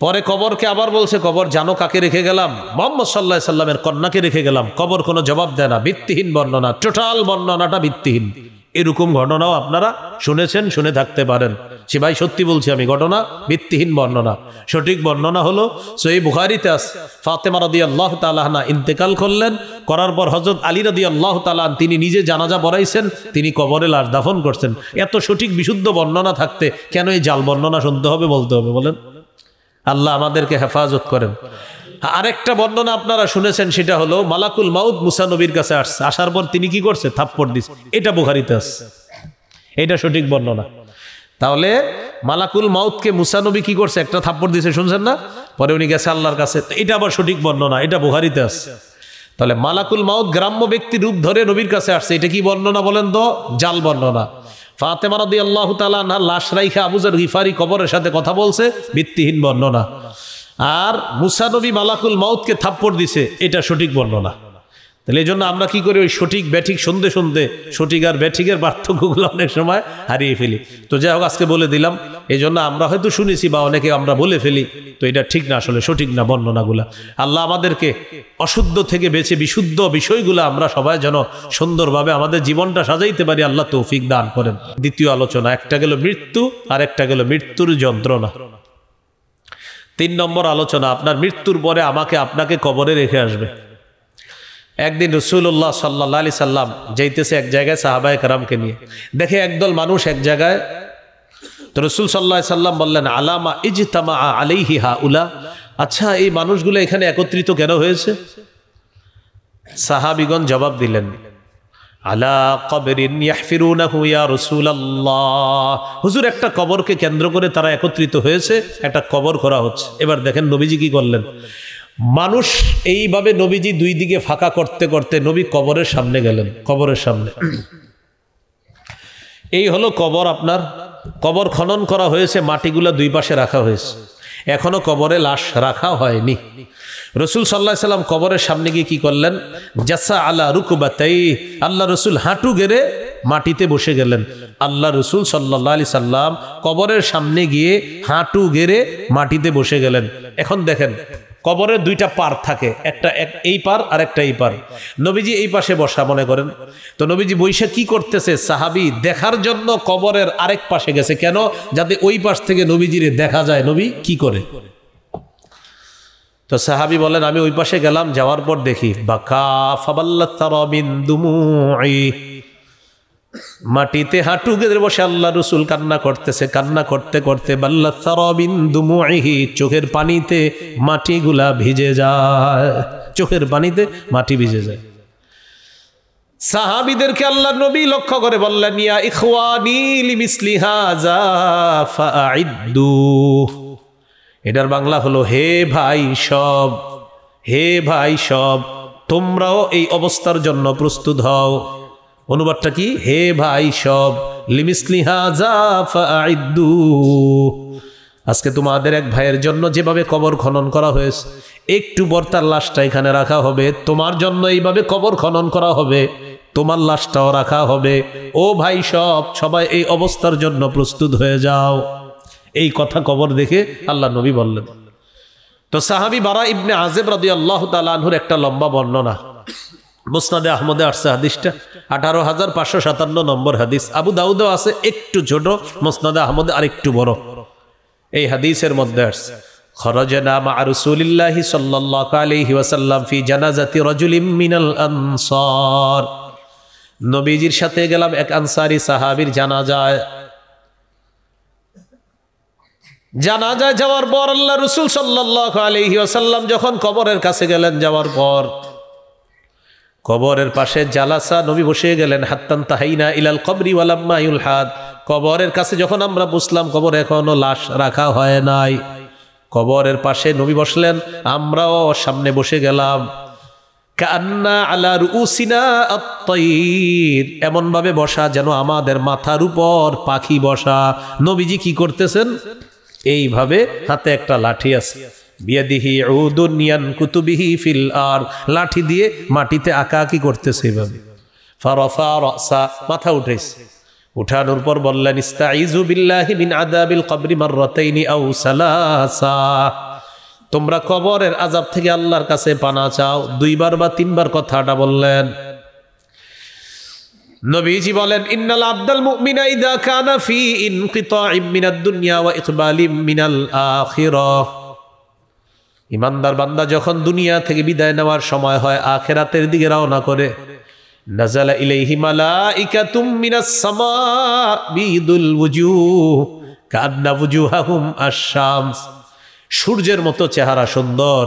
S1: পরে কবরকে আবার বলছে, কবর জানো কাকে রেখে গেলাম? মুহাম্মদ সাল্লাল্লাহু আলাইহি সাল্লামের কন্যাকে রেখে গেলাম। কবর কোনো জবাব দেয় না, ভিত্তিহীন বর্ণনা, টোটাল বর্ণনাটা ভিত্তিহীন। এরকম ঘটনাও আপনারা শুনেছেন, শুনে থাকতে পারেন। সে ভাই সত্যি বলছি আমি, ঘটনা ভিত্তিহীন বর্ণনা। সঠিক বর্ণনা হলো সহিহ বুখারীতে আছে, ফাতেমা রাদিয়াল্লাহু তাআলা আনহা ইন্তেকাল করলেন, করার পর হযরত আলী রাদিয়াল্লাহু তাআলা তিনি নিজে জানাজা পড়াইছেন, তিনি কবরে লাশ দাফন করছেন। এত সঠিক বিশুদ্ধ বর্ণনা থাকতে কেন এই জাল বর্ণনা শুনতে হবে, বলতে হবে বলেন? আল্লাহ আমাদেরকে হেফাজত করেন। আরেকটা বর্ণনা আপনারা শুনেছেন, সেটা হলো মালাকুল মাউত মুসা নবীর কাছে আসছে, আসার পর তিনি কি করছে? থাপ্পড় দিচ্ছে। এটা বুখারীতে আছে, এটা সঠিক বর্ণনা। তাহলে মালাকুল মাউতকে মুসা নবী কি করছে? একটা থাপ্পড় দিছে, শুনছেন না? পরে উনি গেছে আল্লাহর কাছে, এটা আবার সঠিক বর্ণনা, এটা বুখারীতে আছে। তাহলে মালাকুল মাউত গ্রাম্য ব্যক্তি রূপ ধরে নবীর কাছে আসছে, এটা কি বর্ণনা বলেন তো? জাল বর্ণনা। ফাতেমা রাদিয়াল্লাহু তাআলা আনহা লাশ রাইখা আবু যর গিফারি কবরের সাথে কথা বলছে, ভিত্তিহীন বর্ণনা। আর মুসা নবী মালাকুল মাউতকে থাপ্পড় দিছে, এটা সঠিক বর্ণনা। তাহলে এই জন্য আমরা কি করি? ওই সঠিক ব্যাঠিক শুনতে শুনতে সঠিক আর ব্যাঠিকের পার্থক্যগুলো অনেক সময় হারিয়ে ফেলি। তো যাই হোক, আজকে বলে দিলাম। এই জন্য আমরা হয়তো শুনেছি বা অনেকে আমরা বলে ফেলি, তো এটা ঠিক না, আসলে সঠিক না বর্ণনাগুলা। আল্লাহ আমাদেরকে অশুদ্ধ থেকে বেঁচে বিশুদ্ধ বিষয়গুলো আমরা সবাই যেন সুন্দরভাবে আমাদের জীবনটা সাজাইতে পারি, আল্লাহ তৌফিক দান করেন। দ্বিতীয় আলোচনা, একটা গেল মৃত্যু আর একটা গেল মৃত্যুর যন্ত্রণা। 3 নম্বর আলোচনা, আপনার মৃত্যুর পরে আমাকে আপনাকে কবরে রেখে আসবে। একদিন রাসূলুল্লাহ সাল্লাল্লাহু আলাইহি সাল্লাম যাইতেছে এক জায়গায় সাহাবায়ে কেরামকে নিয়ে, দেখে একদল মানুষ এক জায়গায়। তো রাসূল সাল্লাল্লাহু আলাইহি সাল্লাম বললেন, আলামা ইজতামা আলাইহি হাউলা, আচ্ছা এই মানুষগুলো এখানে একত্রিত কেন হয়েছে? সাহাবীগণ জবাব দিলেন, আলা কবরিন ইয়াহফিরুনাহু ইয়া রাসূলুল্লাহ, হুজুর একটা কবরকে কেন্দ্র করে তারা একত্রিত হয়েছে, একটা কবর করা হচ্ছে। এবার দেখেন নবীজি কি করলেন। মানুষ এইভাবে নবীজি দুই দিকে ফাঁকা করতে করতে নবী কবরের সামনে গেলেন, কবরের সামনে। এই হলো কবর, আপনার কবর খনন করা হয়েছে, মাটিগুলা দুই পাশে রাখা হয়েছে, এখনো কবরে লাশ রাখা হয়নি। রসুল সাল্লাল্লাহু আলাইহি সাল্লাম কবরের সামনে গিয়ে কি করলেন? জাসা আলা রুকবাতাই, আল্লাহ রসুল হাঁটু গেড়ে মাটিতে বসে গেলেন। আল্লাহ রসুল সাল্লাল্লাহু আলাইহি সাল্লাম কবরের সামনে গিয়ে হাঁটু গেড়ে মাটিতে বসে গেলেন। এখন দেখেন, কবরের দুইটা পার থাকে, একটা এই পার আর একটা এই পার। নবীজি এই পাশে বসা মনে করেন, তো নবীজি বৈশা কি করতেছে? সাহাবী দেখার জন্য কবরের আরেক পাশে গেছে, কেন? যাতে ওই পাশ থেকে নবীজিরে দেখা যায় নবী কি করে। তো সাহাবী বলেন, আমি ওই পাশে গেলাম, যাওয়ার পর দেখি বাকা ফাবাল্লাত তারাবিন দুমুই, মাটিতে হাঁটু গেড়ে বসে আল্লাহ রসুল কান্না করতেছে। কান্না করতে করতে বাল্লাত তারাবিন দুমুইহি, চোখের পানিতে মাটিগুলা ভিজে যায়, চোখের পানিতে মাটি ভিজে যায়। সাহাবীদেরকে আল্লাহ নবী লক্ষ্য করে বললেন, ইয়া ইখওয়ানি লিমিসলি হাযা ফাআইদ্দু, এটার বাংলা হলো হে ভাই সব, হে ভাই সব, তোমরাও এই অবস্থার জন্য প্রস্তুত হও। অনুবাদটা কি? হে ভাই সব, লিমিসলি হাযা ফাআইদ্দু, আজকে তোমাদের এক ভাইয়ের জন্য যেভাবে কবর খনন করা হয়েছে, একটু পর তার লাশটা এখানে রাখা হবে, তোমার জন্য এইভাবে কবর খনন করা হবে, তোমার লাশটাও রাখা হবে। ও ভাই সব, সবাই এই অবস্থার জন্য প্রস্তুত হয়ে যাও। এই কথা কবর দেখে আল্লাহ নবী বললেন। তো সাহাবী বারা ইবনে আযিব রাদিয়াল্লাহু তাআলা আনহুর একটা লম্বা বর্ণনা, মুসনাদে আহমদে আসছে হাদিসটা, 18,557 নম্বর হাদিস। আবু দাউদেও আছে, একটু ছোট, মুসনাদে আহমদে আর একটু বড়। এই হাদিসের মধ্যে আসছে, খরাজনা মা রাসূলিল্লাহি সাল্লাল্লাহু আলাইহি ওয়াসাল্লাম ফি জানাজাতি রাজুলিম মিনাল আনসার, নবীজির সাথে গেলাম এক আনসারী সাহাবীর জানাজায়। জানাজায় যাওয়ার পর আল্লাহ রাসূল সাল্লাল্লাহু আলাইহি ওয়াসাল্লাম যখন কবরের কাছে গেলেন, যাওয়ার পর কবরের পাশে জালাসা, নবী বসে গেলেন। হাত্তান তাহাইনা ইলাল কবরি ওয়ালাম্মা ইউলহাদ, কবরের কাছে যখন আমরা বসলাম, কবর এখনো লাশ রাখা হয় নাই, কবরের পাশে নবী বসলেন, আমরাও সামনে বসে গেলাম। কান্না আলা রুউসিনা আত-তাইর, এমন ভাবে বসা যেন আমাদের মাথার উপর পাখি বসা। নবীজি কি করতেছেন? এইভাবে হাতে একটা লাঠি আছে, বিয়াদিহি উদুন ইয়ানকুতুবিহি ফিল আর, লাঠি দিয়ে মাটিতে আঁকাআঁকি করতেছে এইভাবে। ফারাফা রাসা, মাথা উঠাইছে, উঠানোর পর বললেন ইস্তাইযু বিল্লাহি মিন আযাবিল কবরি মাররাতাইনি আও সালাসা, তোমরা কবরের আযাব থেকে আল্লাহর কাছে পানা চাও, 2 বার বা 3 বার কথাটা বললেন। নবীজি বলেন ইন্নাল আবদাল মুমিনা ইযা কানা ফি ইনকিতাইম মিনাদ দুনিয়া ওয়া ইকবালিম মিনাল আখিরাহ, ইমানদার বান্দা যখন দুনিয়া থেকে বিদায় নেওয়ার সময় হয়, আখিরাতের দিকে রওনা করে, নাযালা ইলাইহি মালাইকাতুম মিনাস সামা বিদুল ওয়ুজুহ কান্না ওয়ুজুহাহুম আশ-শামস, সূর্যের মতো চেহারা সুন্দর,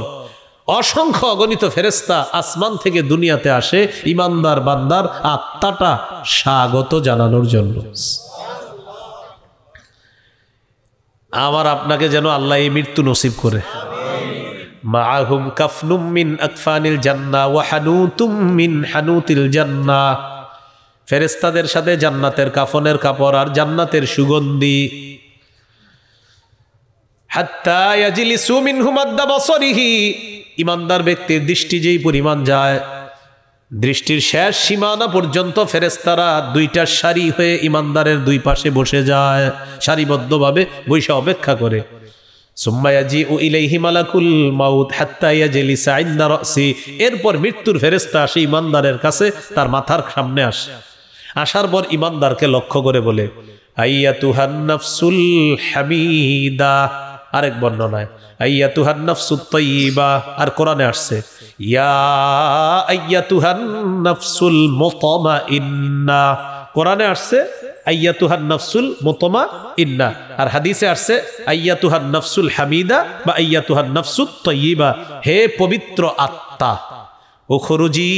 S1: অসংখ্য অগণিত ফেরেশতা আসমান থেকে দুনিয়াতে আসে ইমানদার বান্দার আত্মাটা স্বাগত জানানোর জন্য। আমার আপনাকে যেন আল্লাহ এই মৃত্যু নসিব করে। মাআহুম কাফনুম মিন আকফানিল জান্নাহ ওয়া হানুতুম মিন হানুতিল জান্নাহ, ফেরেশতাদের সাথে জান্নাতের কাফনের কাপড় আর জান্নাতের সুগন্ধি। হাত্তা ইয়াজলিসু মিনহু মাদ্দা বাসরিহি, ইমানদার ব্যক্তির দৃষ্টি যেই পরিমাণ যায়, দৃষ্টির শেষ সীমানা পর্যন্ত ফেরেশতারা 2টা সারি হয়ে ইমানদারের 2 পাশে বসে যায়, সারিবদ্ধভাবে বসে অপেক্ষা করে। সুম্মা ইয়াজিউ ইলাইহি মালাকুল মাউত হাত্তা ইয়াজলিসা ইনদা রাসি, এরপর মৃত্যুর ফেরেশতা আসে ইমানদারের কাছে, তার মাথার সামনে আসে। আসার পর ইমানদারকে লক্ষ্য করে বলে আইয়াতুহান নাফসুল হামিদা, আরেক বর্ণনায় আইয়াতুহান নাফসুত তাইয়্যিবা, আর কোরআনে আসছে ইয়া আইয়াতুহান নাফসুল মুতমাইন্না, কোরআনে আসছে আইয়াতুহান নাফসুল মুতমাইন্না, আর হাদিসে আসছে আইয়াতুহান নাফসুল হামিদা বা আইয়াতুহান নাফসুত তাইয়্যিবা, হে পবিত্র আত্মা, উখরুজি,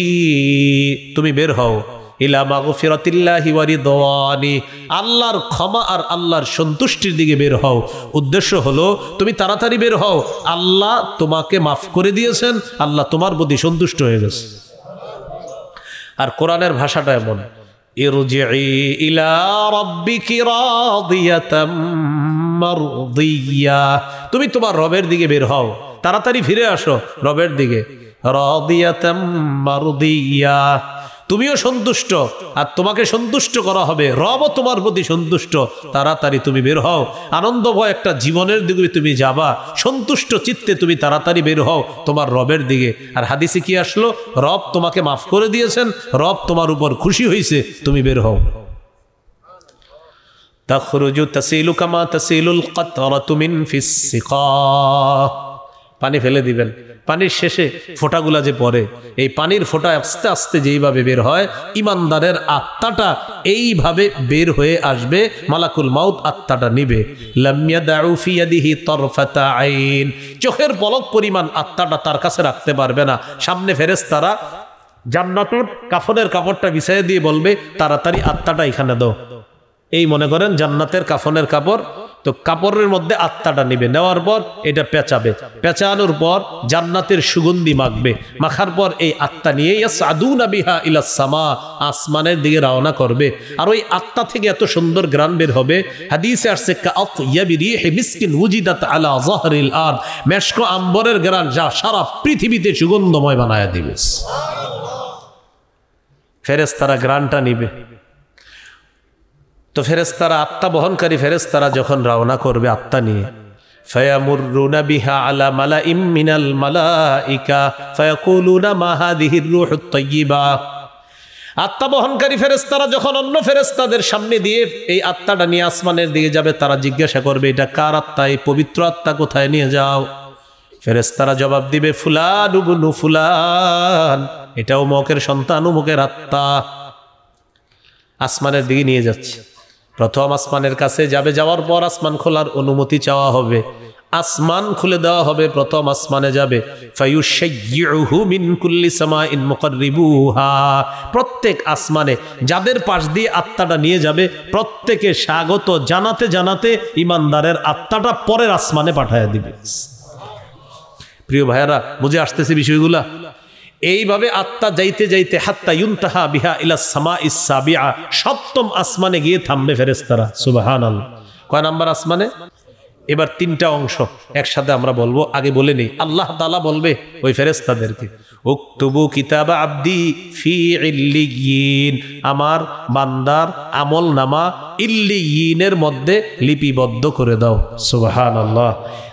S1: তুমি বের হও, ইলা মাগফিরাতিল্লাহি ওয়া রিদওয়ানি, আল্লাহর ক্ষমা আর আল্লাহর সন্তুষ্টির দিকে বের হও। উদ্দেশ্য হলো তুমি তাড়াতাড়ি বের হও, আল্লাহ তোমাকে মাফ করে দিয়েছেন, আল্লাহ তোমার প্রতি সন্তুষ্ট হয়ে গেছে। আর কোরআনের ভাষাটা এমন, ইরজিই ইলা রাব্বিকি রাদিয়াতাম মারদিয়া, তুমি তোমার রবের দিকে বের হও, তাড়াতাড়ি ফিরে আসো রবের দিকে। রাদিয়াতাম মারদিয়া, তুমিও সন্তুষ্ট আর তোমাকে সন্তুষ্ট করা হবে, রবও তোমার প্রতি সন্তুষ্ট, তাড়াতাড়ি তুমি বের হও, আনন্দময় একটা জীবনের দিকে তুমি যাবা, সন্তুষ্ট চিত্তে তুমি তাড়াতাড়ি বের হও তোমার রবের দিকে। আর হাদিসে কি আসলো, রব তোমাকে মাফ করে দিয়েছেন, রব তোমার উপর খুশি হয়েছে, তুমি বের হও। তাখরুজু তাসিলু কামা তাসিলুল কাতরাতু মিন ফিস সিকা, পানি ফেলে দিবেন, পানির শেষে ফোঁটাগুলা যে পড়ে, এই পানির ফোঁটা আস্তে আস্তে যেইভাবে বের হয়, ইমানদারের আত্মাটা এইভাবে বের হয়ে আসবে, মালাকুল মাউত আত্মাটা নিবে। লাম ইয়াদাউ ফি ইয়াদিহি তারফাতা আইন, চোখের পলক পরিমাণ আত্মাটা তার কাছে রাখতে পারবে না। সামনে ফেরেশতারা জান্নাতের কাফনের কাপড়টা বিছাইয়ে দিয়ে বলবে তাড়াতাড়ি আত্মাটা এখানে দাও। এই মনে করেন জান্নাতের কাফনের কাপড়, তো কাপড়ের মধ্যে আত্মাটা নিবে, নেওয়ার পর এটা পেঁচাবে, পেঁচানোর পর জান্নাতের সুগন্ধি মাখবে, মাখার পর এই আত্মা নিয়ে ইয়াসআদুনা বিহা ইলাস সামা, আসমানের দিকে রওনা করবে। আর ওই আত্মা থেকে এত সুন্দর গ্রান বের হবে, হাদিসে আসছে কাআতইয়াবি রিহি মিসকিন উজিদাত আলা যাহরিল আরদ, মেশক আম্বরের গ্রান যা সারা পৃথিবীতে সুগন্ধময় বানায়া দিবে। ফেরেশতারা গ্রানটা নিবে। তো ফেরেশতারা, আত্মা বহনকারী ফেরেশতারা যখন রওনা করবে আত্মা নিয়ে, ফায়ামুরুনা বিহা আলা মালাইম মিনাল মালাইকা ফায়াকুলুনা মা হাযিহির রূহুত তাইয়্যিবা, আত্মা বহনকারী ফেরেশতারা যখন অন্য ফেরেশতাদের সামনে দিয়ে এই আত্মাটা নিয়ে আসমানের দিকে যাবে, তারা জিজ্ঞাসা করবে এটা কার আত্মা, এই পবিত্র আত্মা কোথায় নিয়ে যাও? ফেরেশতারা জবাব দিবে ফুলান ইবনু ফুলান, এটা অমুকের সন্তান, অমুকের আত্মা। আসমানের দিকে নিয়ে যাচ্ছে, প্রথম আসমানের কাছে যাবে, যাওয়ার পর আসমান খোলার অনুমতি চাওয়া হবে, আসমান খুলে দেওয়া হবে, প্রথম আসমানে যাবে। ফায়ুশাইয়্যুহু মিন কুল্লি সামাইন মুকাররিবুহা, প্রত্যেক আসমানে যাদের পাশ দিয়ে আত্মাটা নিয়ে যাবে প্রত্যেকে স্বাগত জানাতে জানাতে ইমানদারের আত্মাটা পরের আসমানে পাঠায়া দিবে। প্রিয় ভাইয়ারা, বুঝে আসতেছে বিষয়গুলা? এইভাবে আত্মা যাইতে যাইতে হাত্তা ইউনতাহা বিহা ইলাস সামাইস সাবিআ, সপ্তম আসমানে গিয়ে থামবে ফেরেশতারা। সুবহানাল্লাহ। কয় নাম্বার আসমানে? এবার তিনটা অংশ একসাথে আমরা বলবো, আগে বলে নেই। আল্লাহ তাআলা বলবে ওই ফেরেশতাদেরকে, উকতুবু কিতাবা আবদি ফি ইল্লিয়িন, আমার বান্দার আমল নামা ইল্লিয়িনের মধ্যে লিপিবদ্ধ করে দাও। সুবহানাল্লাহ।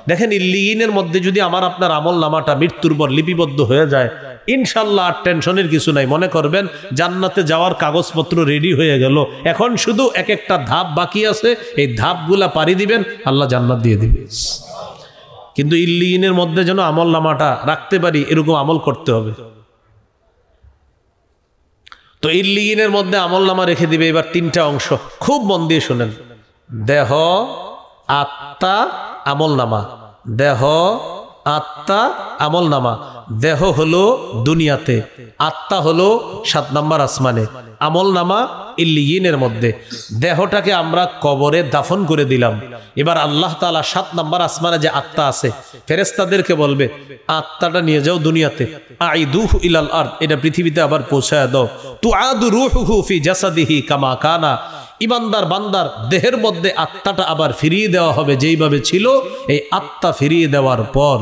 S1: দেখেন, ইল্লিয়িনের মধ্যে যদি আমার আপনার আমল নামাটা মৃত্যুর পর লিপিবদ্ধ হয়ে যায়, ইনশাল্লাহ আর টেনশনের কিছু নাই। মনে করবেন জান্নাতে যাওয়ার কাগজপত্র রেডি হয়ে গেল, এখন শুধু এক একটা ধাপ বাকি আছে, এই ধাপগুলা পাড়ি দিবেন, আল্লাহ জান্নাত দিয়ে দিবে। কিন্তু ইল্লিয়িনের মধ্যে যেন আমল নামাটা রাখতে পারি, এরকম আমল করতে হবে। তো ইল্লিয়িনের মধ্যে আমল নামা রেখে দিবে। এবার তিনটা অংশ খুব মন দিয়ে শুনেন, দেহ, আত্মা, আমল নামা। দেহ, আত্মা, আমল নামা। দেহ হলো দুনিয়াতে, আত্মা হলো 7 নম্বর আসমানে, আমল নামা ইল্লিয়িনের মধ্যে। দেহটাকে আমরা কবরে দাফন করে দিলাম। এবার আল্লাহ তাআলা 7 নম্বর আসমানে যে আত্মা আছে, ফেরেশতাদেরকে বলবে আত্মাটা নিয়ে যাও দুনিয়াতে, আইদুহু ইলাল আরদ, এটা পৃথিবীতে আবার পৌঁছায় দাও। তুআদু রূহুহু ফি জাসাদিহি কামা কানা, ইমানদার বান্দার দেহের মধ্যে আত্মাটা আবার ফিরিয়ে দেওয়া হবে যেইভাবে ছিল। এই আত্মা ফিরিয়ে দেওয়ার পর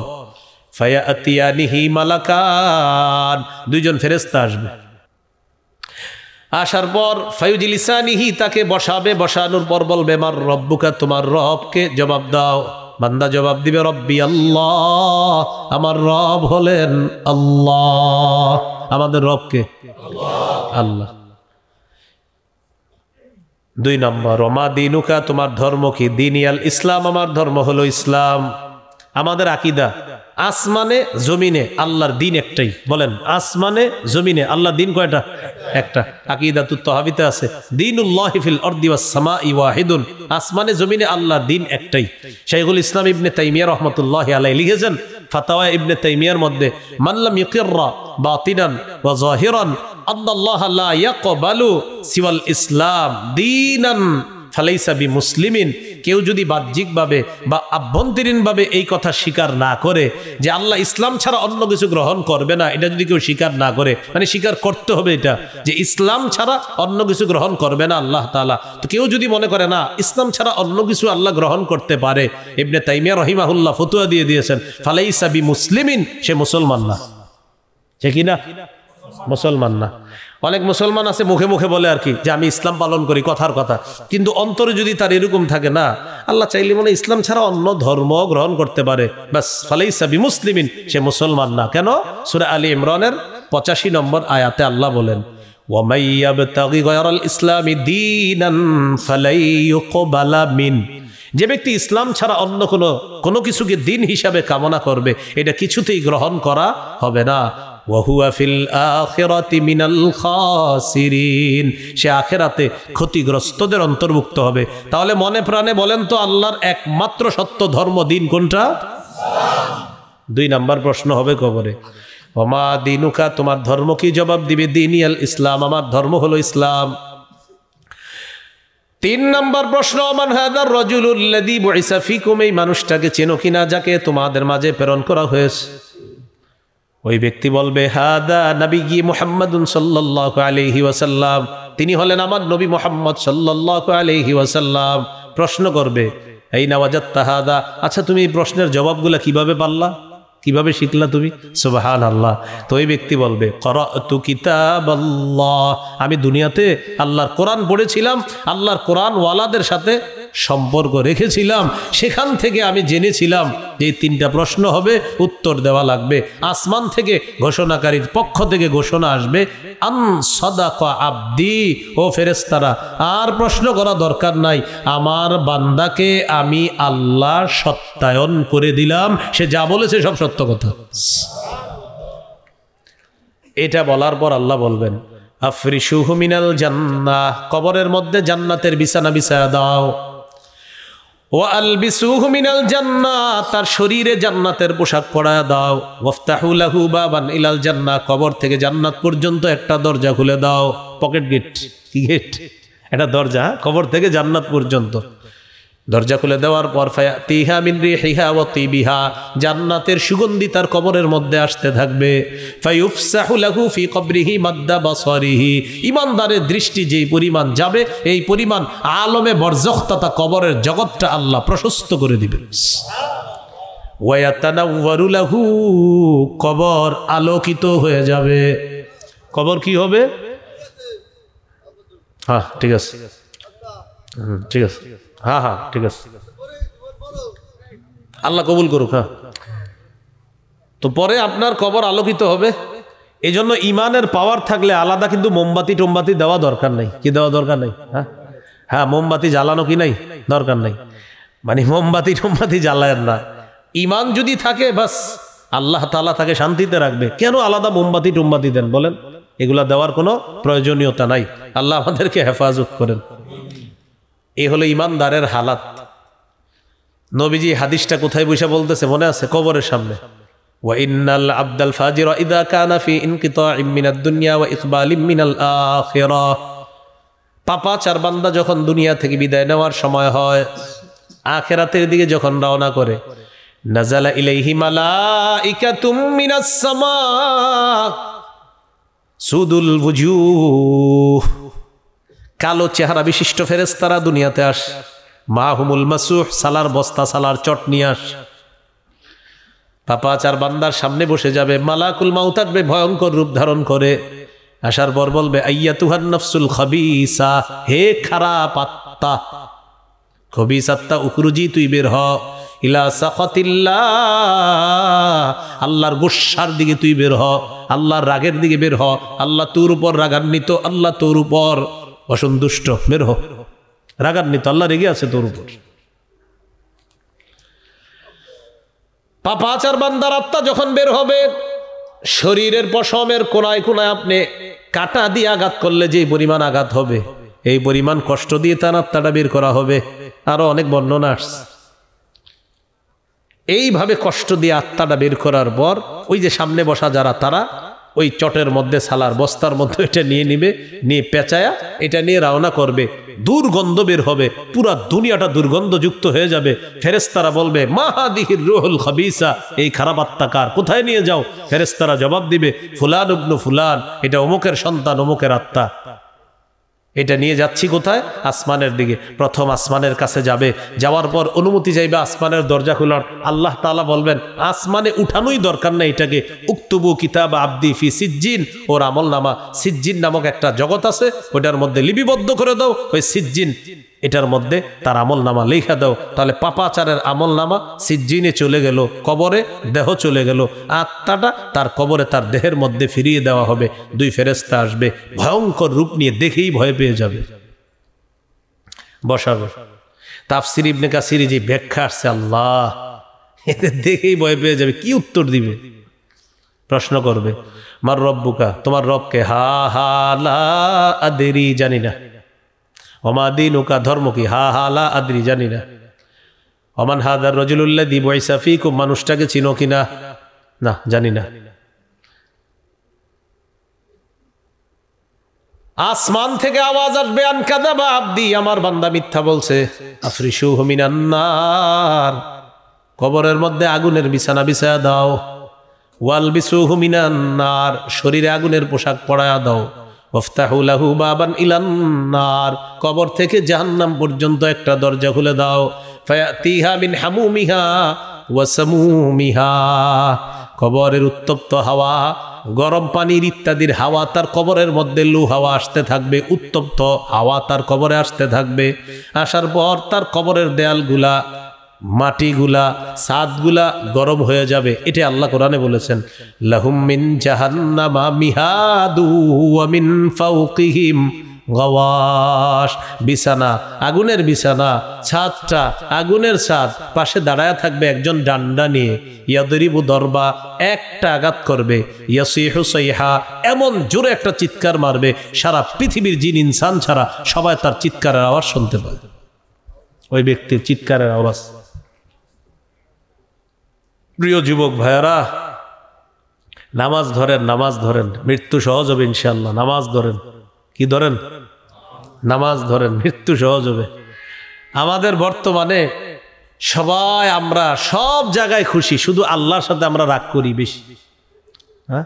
S1: ফায়াতিয়ানিহি মালাকান, দুইজন ফেরেশতা আসবে। আসার পর ফায়ুজিলিসানিহি, তাকে বসাবে। বসানোর পর বলবে মার রব্বুকা, তোমার রবকে জবাব দাও। বান্দা জবাব দিবে রব্বি আল্লাহ, আমার রব হলেন আল্লাহ। আমাদের রবকে আল্লাহ। 2 নম্বর, ওমা দিনুকা, তোমার ধর্ম কি? দিনিয়াল ইসলাম, আমার ধর্ম হলো ইসলাম। আমাদের আকীদা আসমানে জমিনে আল্লাহর দিন একটাই। বলেন, আসমানে জমিনে আল্লাহর দিন কয়টা? একটা। আকীদাতুত তাহাবিতে আছে দীনুল্লাহি ফিল আরদি ওয়াস সামাই ওয়াহিদুন, আসমানে জমিনে আল্লাহর দিন একটাই। শাইখুল ইসলাম ইবনে তাইমিয়া রাহমাতুল্লাহি আলাইহি লিখেছেন ফাতাওয়া ইবনে তাইমিয়ার মধ্যে, মান লাম ইকিররা বাতিনান ওয়া যাহিরান আল্লাহ লা ইয়াকবালু সিওয়াল ইসলাম দীনান ফালাইসা বিমুসলিমিন, কেউ যদি বাহ্যিকভাবে বা আভ্যন্তরীণভাবে এই কথা স্বীকার না করে যে আল্লাহ ইসলাম ছাড়া অন্য কিছু গ্রহণ করবে না, এটা যদি কেউ স্বীকার না করে, মানে স্বীকার করতে হবে এটা যে ইসলাম ছাড়া অন্য কিছু গ্রহণ করবে না আল্লাহ তাআলা। তো কেউ যদি মনে করে না ইসলাম ছাড়া অন্য কিছু আল্লাহ গ্রহণ করতে পারে, ইবনে তাইমিয়া রাহিমাহুল্লাহ ফতোয়া দিয়ে দিয়েছেন ফালাইসা বিমুসলিমিন, সে মুসলমান না। সে কি না? মুসলমান না। অনেক মুসলমান আছে মুখে মুখে বলে আর কি যে আমি ইসলাম পালন করি, কথার কথা, কিন্তু অন্তরে যদি তার এরকম থাকে না, আল্লাহ চাইলে মনে ইসলাম ছাড়া অন্য ধর্ম গ্রহণ করতে পারে, বাস ফালাইসা বিমুসলিমিন, সে মুসলমান না। কেন? সূরা আলী ইমরানের 85 নম্বর আয়াতে আল্লাহ বলেন, ওয়ামাই ইয়াবতাগি গায়রাল ইসলামি দীনান ফালাই ইউকবালা মিন, যে ব্যক্তি ইসলাম ছাড়া অন্য কোনো কিছুকে দিন হিসাবে কামনা করবে, এটা কিছুতেই গ্রহণ করা হবে না। ওয়াহুয়া ফিল আখিরাতি মিনাল খাসিরিন, সে আখিরাতে ক্ষতিগ্রস্তদের অন্তর্ভুক্ত হবে। তাহলে মনে প্রাণে বলেন তো আল্লাহর একমাত্র সত্য ধর্ম দিন কোনটা? 2 নম্বর প্রশ্ন হবে কবরে, ওমা দিনুকা, তোমার ধর্ম কি? জবাব দিবে দিনিয়াল ইসলাম, আমার ধর্ম হলো ইসলাম। 3 নম্বর প্রশ্ন, মান হাদার রাজুলুল্লাযী বুইসা ফীকুম, এই মানুষটাকে চেনো কিনা যাকে তোমাদের মাঝে প্রেরণ করা হয়েছে? ওই ব্যক্তি বলবে হাদা নবী মুহাম্মাদুন সাল্লাল্লাহু আলাইহি ওয়াসাল্লাম, তিনি হলেন আমার নবী মুহাম্মদ সাল্লাল্লাহু আলাইহি ওয়াসাল্লাম। প্রশ্ন করবে আইনা ওয়াজাদতা হাদা, আচ্ছা তুমি এই প্রশ্নের জবাবগুলো কিভাবে পারলা, কিভাবে শিখলা তুমি? সুবহানাল্লাহ। তো ওই ব্যক্তি বলবে করাতু কিতাবাল্লাহ, আমি দুনিয়াতে আল্লাহর কোরআন পড়েছিলাম, আল্লাহর কোরআন ওয়ালাদের সাথে সম্পর্ক রেখেছিলাম, সেখান থেকে আমি জেনেছিলাম যে এই 3টা প্রশ্ন হবে, উত্তর দেওয়া লাগবে। আসমান থেকে ঘোষণাকারীর পক্ষ থেকে ঘোষণা আসবে আন সাদাকা আবদি, ও ফেরেশতারা আর প্রশ্ন করা দরকার নাই, আমার বান্দাকে আমি আল্লাহ সত্যায়ন করে দিলাম, সে যা বলেছে সব সত্য কথা। এটা বলার পর আল্লাহ বলবেন আফরিশুহু মিনাল জান্নাহ, কবরের মধ্যে জান্নাতের বিছানা বিছায়া দাও। ওয়া আলবিসুহু মিনাল জান্নাহ, তার শরীরে জান্নাতের পোশাক পরায়া দাও। ওয়াফতাহু লাহু বাবান ইলাল জান্নাহ, কবর থেকে জান্নাত পর্যন্ত একটা দরজা খুলে দাও। পকেট গেট, কি গেট? এটা দরজা, কবর থেকে জান্নাত পর্যন্ত। দরজা খুলে দেওয়ার পর ফায়াতিহা মিন রিহিহা ওয়া তিবিহা, জান্নাতের সুগন্ধি তার কবরের মধ্যে আসতে থাকবে। ফায়ুফসাহু লাহু ফি কবরিহি মাদ্দা বাসারিহি, ইমানদারের দৃষ্টি যেই পরিমাণ যাবে এই পরিমাণ আলমে বরজখ তথা কবরের জগৎটা আল্লাহ প্রশস্ত করে দিবেন। ওয়া ইয়াতানাওয়ারু লাহু, কবর আলোকিত হয়ে যাবে। কবর কি হবে? হ্যাঁ ঠিক আছে, ঠিক আছে, হ্যাঁ হ্যাঁ ঠিক আছে, আল্লাহ কবুল করুক। হ্যাঁ, তো পরে আপনার কবর আলোকিত হবে। এই জন্য ইমানের পাওয়ার থাকলে আলাদা কিন্তু মোমবাতি টোমবাতি দেওয়া দরকার নেই। কি দেওয়া দরকার নেই? হ্যাঁ হ্যাঁ, মোমবাতি জ্বালানো কি নাই দরকার নেই, মানে মোমবাতি টোমবাতি জ্বালায়েন না। ইমান যদি থাকে বাস আল্লাহ তাআলা তাকে শান্তিতে রাখবে। কেন আলাদা মোমবাতি টোমবাতি দেন বলেন? এগুলা দেওয়ার কোনো প্রয়োজনীয়তা নাই। আল্লাহ আমাদেরকে হেফাজত করেন। এই হলো ইমানদারের হালাত। নবীজি হাদিসটা কোথায় বসে বলতেছে মনে আছে? কবরের সামনে। ওয়া ইন্নাল আবদাল ফাজিরা ইযা কানা ফি ইনকিতাইম মিনাদ দুনিয়া ওয়া ইকবালিম মিনাল আখিরাহ, পাপাচার বান্দা যখন দুনিয়া থেকে বিদায় নেওয়ার সময় হয়, আখিরাতের দিকে যখন রওনা করে, নাযালা ইলাইহি মালাইকাতুম মিনাস সামা সুদুল ওয়ুজুহ, কালো চেহারা বিশিষ্ট ফেরেশতারা দুনিয়াতে আসে। মাহুমুল মাসুহ, সালার বস্তা সালার চট নিয়ে আস। পাপাচার বান্দার সামনে বসে যাবে। মালাকুল মাউত আসবে ভয়ঙ্কর রূপ ধারণ করে। আসার পর বলবে আইয়াতুহান নাফসুল খাবিসা, হে খারাপ আত্মা, খবিস আত্মা উখরুজি, তুই বের হ। ইলা সাখাতিল্লাহ, আল্লাহর গুসার দিকে তুই বের হ, আল্লাহর রাগের দিকে বের হ। আল্লাহ তোর উপর রাগান্বিত, আল্লাহ তোর উপর অসন্তুষ্ট, বের হ। রাগান্বিত, আল্লাহ রেগে আছে তোর উপর। পাপাচার বান্দার আত্মা যখন বের হবে, শরীরের পশমের কোনায় কোনায় আপনি কাঁটা দিয়ে আঘাত করলে যে পরিমাণ আঘাত হবে, এই পরিমাণ কষ্ট দিয়ে তার আত্মাটা বের করা হবে। আরো অনেক বর্ণনা আসছে। এইভাবে কষ্ট দিয়ে আত্মাটা বের করার পর ওই যে সামনে বসা যারা, তারা ওই চটের মধ্যে সালার বস্তার মধ্যে এটা নিয়ে নিবে, নিয়ে পেঁচায়া এটা নিয়ে রওনা করবে। দুর্গন্ধ বের হবে, পুরা দুনিয়াটা দুর্গন্ধযুক্ত হয়ে যাবে। ফেরেশতারা বলবে মাহাদিহির রুহুল খাবিসা, এই খারাপ আত্মা কার, কোথায় নিয়ে যাও? ফেরেশতারা জবাব দিবে ফুলান ইবনু ফুলান, এটা অমুকের সন্তান, অমুকের আত্মা। এটা নিয়ে যাচ্ছি কোথায়? আসমানের দিকে। প্রথম আসমানের কাছে যাবে, যাওয়ার পর অনুমতি চাইবে আসমানের দরজা খোলার। আল্লাহ তাআলা বলবেন আসমানে উঠানোই দরকার নেই এটাকে, উকতুবু কিতাব আবদি ফি সিজ্জিন, ওর আমল নামা সিজ্জিন নামক একটা জগৎ আছে, ওটার মধ্যে লিপিবদ্ধ করে দাও। ওই সিজ্জিন এটার মধ্যে তার আমল নামা লেখা দাও। তাহলে পাপাচারের আমল নামা সিজ্জিনে চলে গেল, কবরে দেহ চলে গেল, আত্মাটা তার কবরে তার দেহের মধ্যে ফিরিয়ে দেওয়া হবে। দুই ফেরেশতা আসবে, ভয়ঙ্কর রূপ নিয়ে, দেখেই ভয় পেয়ে যাবে, বসাবে। তাফসীর ইবনে কাসির যে ব্যাখ্যা আসছে, আল্লাহ এদের দেখেই ভয় পেয়ে যাবে। কি উত্তর দিবে? প্রশ্ন করবে মার রব্বুকা, তোমার রবকে? হা হা লা আদরি, জানি না। ওমা দীনুকা, ধর্ম কি? হা হা লা আদরি, জানি না। ওমান হাদার রাজুলুল্লাযী বুইসা ফীকুম, মানুষটাকে চিনো কিনা? না, জানি না। আসমান থেকে আওয়াজ আসবে আন কাযাবা আবদি, আমার বান্দা মিথ্যা বলছে। আফরিশুহু মিনান নার, কবরের মধ্যে আগুনের বিছানা বিছায়া দাও। ওয়ালবিসুহু মিনান নার, শরীরে আগুনের পোশাক পরায়া দাও। ওয়াফতাহু লাহু বাবান ইলান নার, কবর থেকে জাহান্নাম পর্যন্ত একটা দরজা খুলে দাও। ফায়াতিহা মিন হামুমিহা ওয়া সামুমিহা, কবরের উত্তপ্ত হাওয়া, গরম পানির ইত্যাদির হাওয়া তার কবরের মধ্যে লু হাওয়া আসতে থাকবে, উত্তপ্ত হাওয়া তার কবরে আসতে থাকবে। আসার পর তার কবরের দেয়ালগুলা, মাটিগুলা, ছাদগুলা গরম হয়ে যাবে। এটা আল্লাহ কোরআনে বলেছেন লাহুম মিন জাহান্নামা মিহাদু ওয়া মিন ফাওকিহিম গাওয়াশ, বিছানা আগুনের বিছানা, ছাদটা আগুনের ছাদ, পাশে দাঁড়ায় থাকবে একজন ডান্ডা নিয়ে। ইয়াদরিবু দরবা, একটা আঘাত করবে। ইয়াসিহু সাইহা, এমন জোরে একটা চিৎকার মারবে সারা পৃথিবীর জিন ইনসান ছাড়া সবাই তার চিৎকারের আওয়াজ শুনতে পাবে। ওই ব্যক্তির চিৎকারের আওয়াজ। প্রিয় যুবক ভাইয়ারা, নামাজ ধরেন, নামাজ ধরেন, মৃত্যু সহজ হবে ইনশাআল্লাহ। নামাজ ধরেন। কি ধরেন? নামাজ ধরেন, মৃত্যু সহজ হবে। আমাদের বর্তমানে সবাই আমরা সব জায়গায় খুশি, শুধু আল্লাহর সাথে আমরা রাগ করি বেশি। হ্যাঁ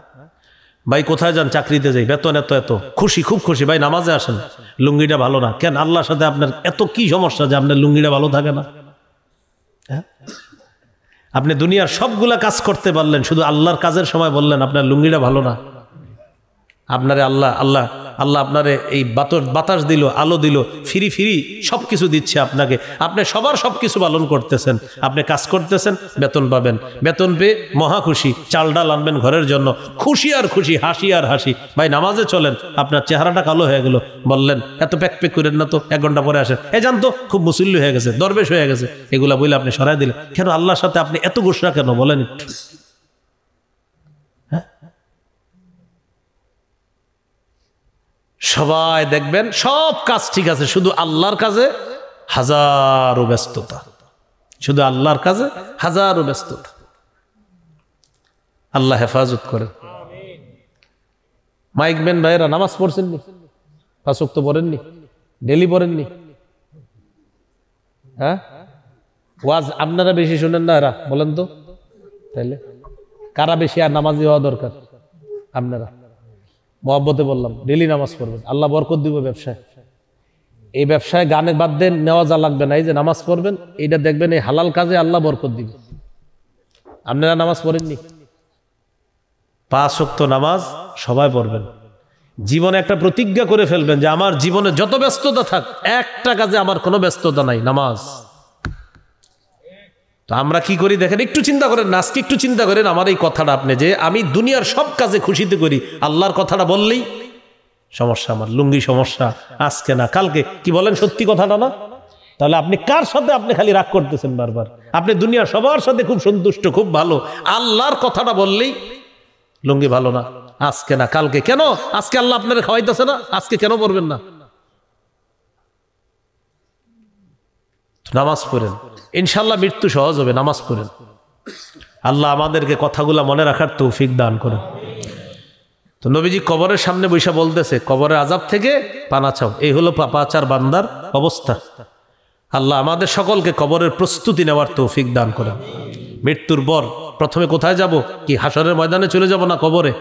S1: ভাই কোথায় যান, চাকরিতে যাই, বেতন এত এত, খুশি খুব খুশি। ভাই নামাজে আসেন, লুঙ্গিটা ভালো না কেন? আল্লাহর সাথে আপনার এত কি সমস্যা যে আপনার লুঙ্গিটা ভালো থাকে না? হ্যাঁ আপনি দুনিয়ার সবগুলা কাজ করতে পারলেন, শুধু আল্লাহর কাজের সময় বললেন আপনার লুঙ্গিটা ভালো না। আপনারে আল্লাহ আল্লাহ আল্লাহ আপনারে এই বাতাস দিল, আলো দিল, ফিরি ফিরি সব কিছু দিচ্ছে আপনাকে, আপনি সবার সব কিছু পালন করতেছেন, আপনি কাজ করতেছেন, বেতন পাবেন, বেতন পেয়ে মহা খুশি, চাল ডাল আনবেন ঘরের জন্য, খুশি আর খুশি, হাসি আর হাসি। ভাই নামাজে চলেন, আপনার চেহারাটা কালো হয়ে গেল, বললেন এত প্যাক প্যাক করেন না তো, 1 ঘন্টা পরে আসেন, জানতো খুব মুসল্লি হয়ে গেছে, দরবেশ হয়ে গেছে, এগুলা বলে আপনি সরাই দিলেন। কেন আল্লাহর সাথে আপনি এত গুসরা কেন বলেন একটু? সবাই দেখবেন সব কাজ ঠিক আছে, শুধু আল্লাহর কাজে হাজারো ব্যস্ততা, শুধু আল্লাহর কাজে হাজারো ব্যস্ততা। আল্লাহ হেফাজত করেন। মাইকম্যান ভাইয়েরা নামাজ পড়ছেননি? 5 ওয়াক্ত পড়েননি? ডেলি পড়েননি? হ্যাঁ ওয়াজ আপনারা বেশি শুনেন না, এরা বলেন তো তাইলে কারা বেশি আর নামাজি হওয়া দরকার? আপনারা। মহব্বতে বললাম, ডেলি নামাজ পড়বেন, আল্লাহ বরকত দিব ব্যবসায়। এই ব্যবসায় গানে বাদ দেন, নেওয়া যা লাগবে না, এই যে নামাজ পড়বেন, এইটা দেখবেন এই হালাল কাজে আল্লাহ বরকত দিবে। আপনারা নামাজ পড়েননি? 5 ওয়াক্ত নামাজ সবাই পড়বেন। জীবনে একটা প্রতিজ্ঞা করে ফেলবেন যে আমার জীবনে যত ব্যস্ততা থাক, একটা কাজে আমার কোনো ব্যস্ততা নাই, নামাজ। তো আমরা কি করি দেখেন, একটু চিন্তা করেন না, আজকে একটু চিন্তা করেন আমার এই কথাটা আপনি, যে আমি দুনিয়ার সব কাজে খুশিতে করি, আল্লাহর কথাটা বললেই সমস্যা, আমার লুঙ্গি সমস্যা, আজকে না কালকে, কি বলেন সত্যি কথাটা না? তাহলে আপনি কার সাথে আপনি খালি রাগ করতেছেন বারবার? আপনি দুনিয়ার সবার সাথে খুব সন্তুষ্ট, খুব ভালো, আল্লাহর কথাটা বললেই লুঙ্গি ভালো না, আজকে না কালকে। কেন? আজকে আল্লাহ আপনারা খাওয়াইতেছে না, আজকে কেন পড়বেন না? নামাজ পড়েন, ইনশাল্লাহ মৃত্যু সহজ হবে। নামাজ পড়েন, আল্লাহ আমাদেরকে কথাগুলা মনে রাখার তৌফিক দান করেন। তো নবীজি কবরের সামনে বৈশা বলতেছে, কবরের আযাব থেকে পানা চাও। এই হলো পাপাচার বান্দার অবস্থা। আল্লাহ আমাদের সকলকে কবরের প্রস্তুতি নেওয়ার তৌফিক দান করেন। মৃত্যুর পর প্রথমে কোথায় যাব? কি হাসরের ময়দানে চলে যাব না কবরে?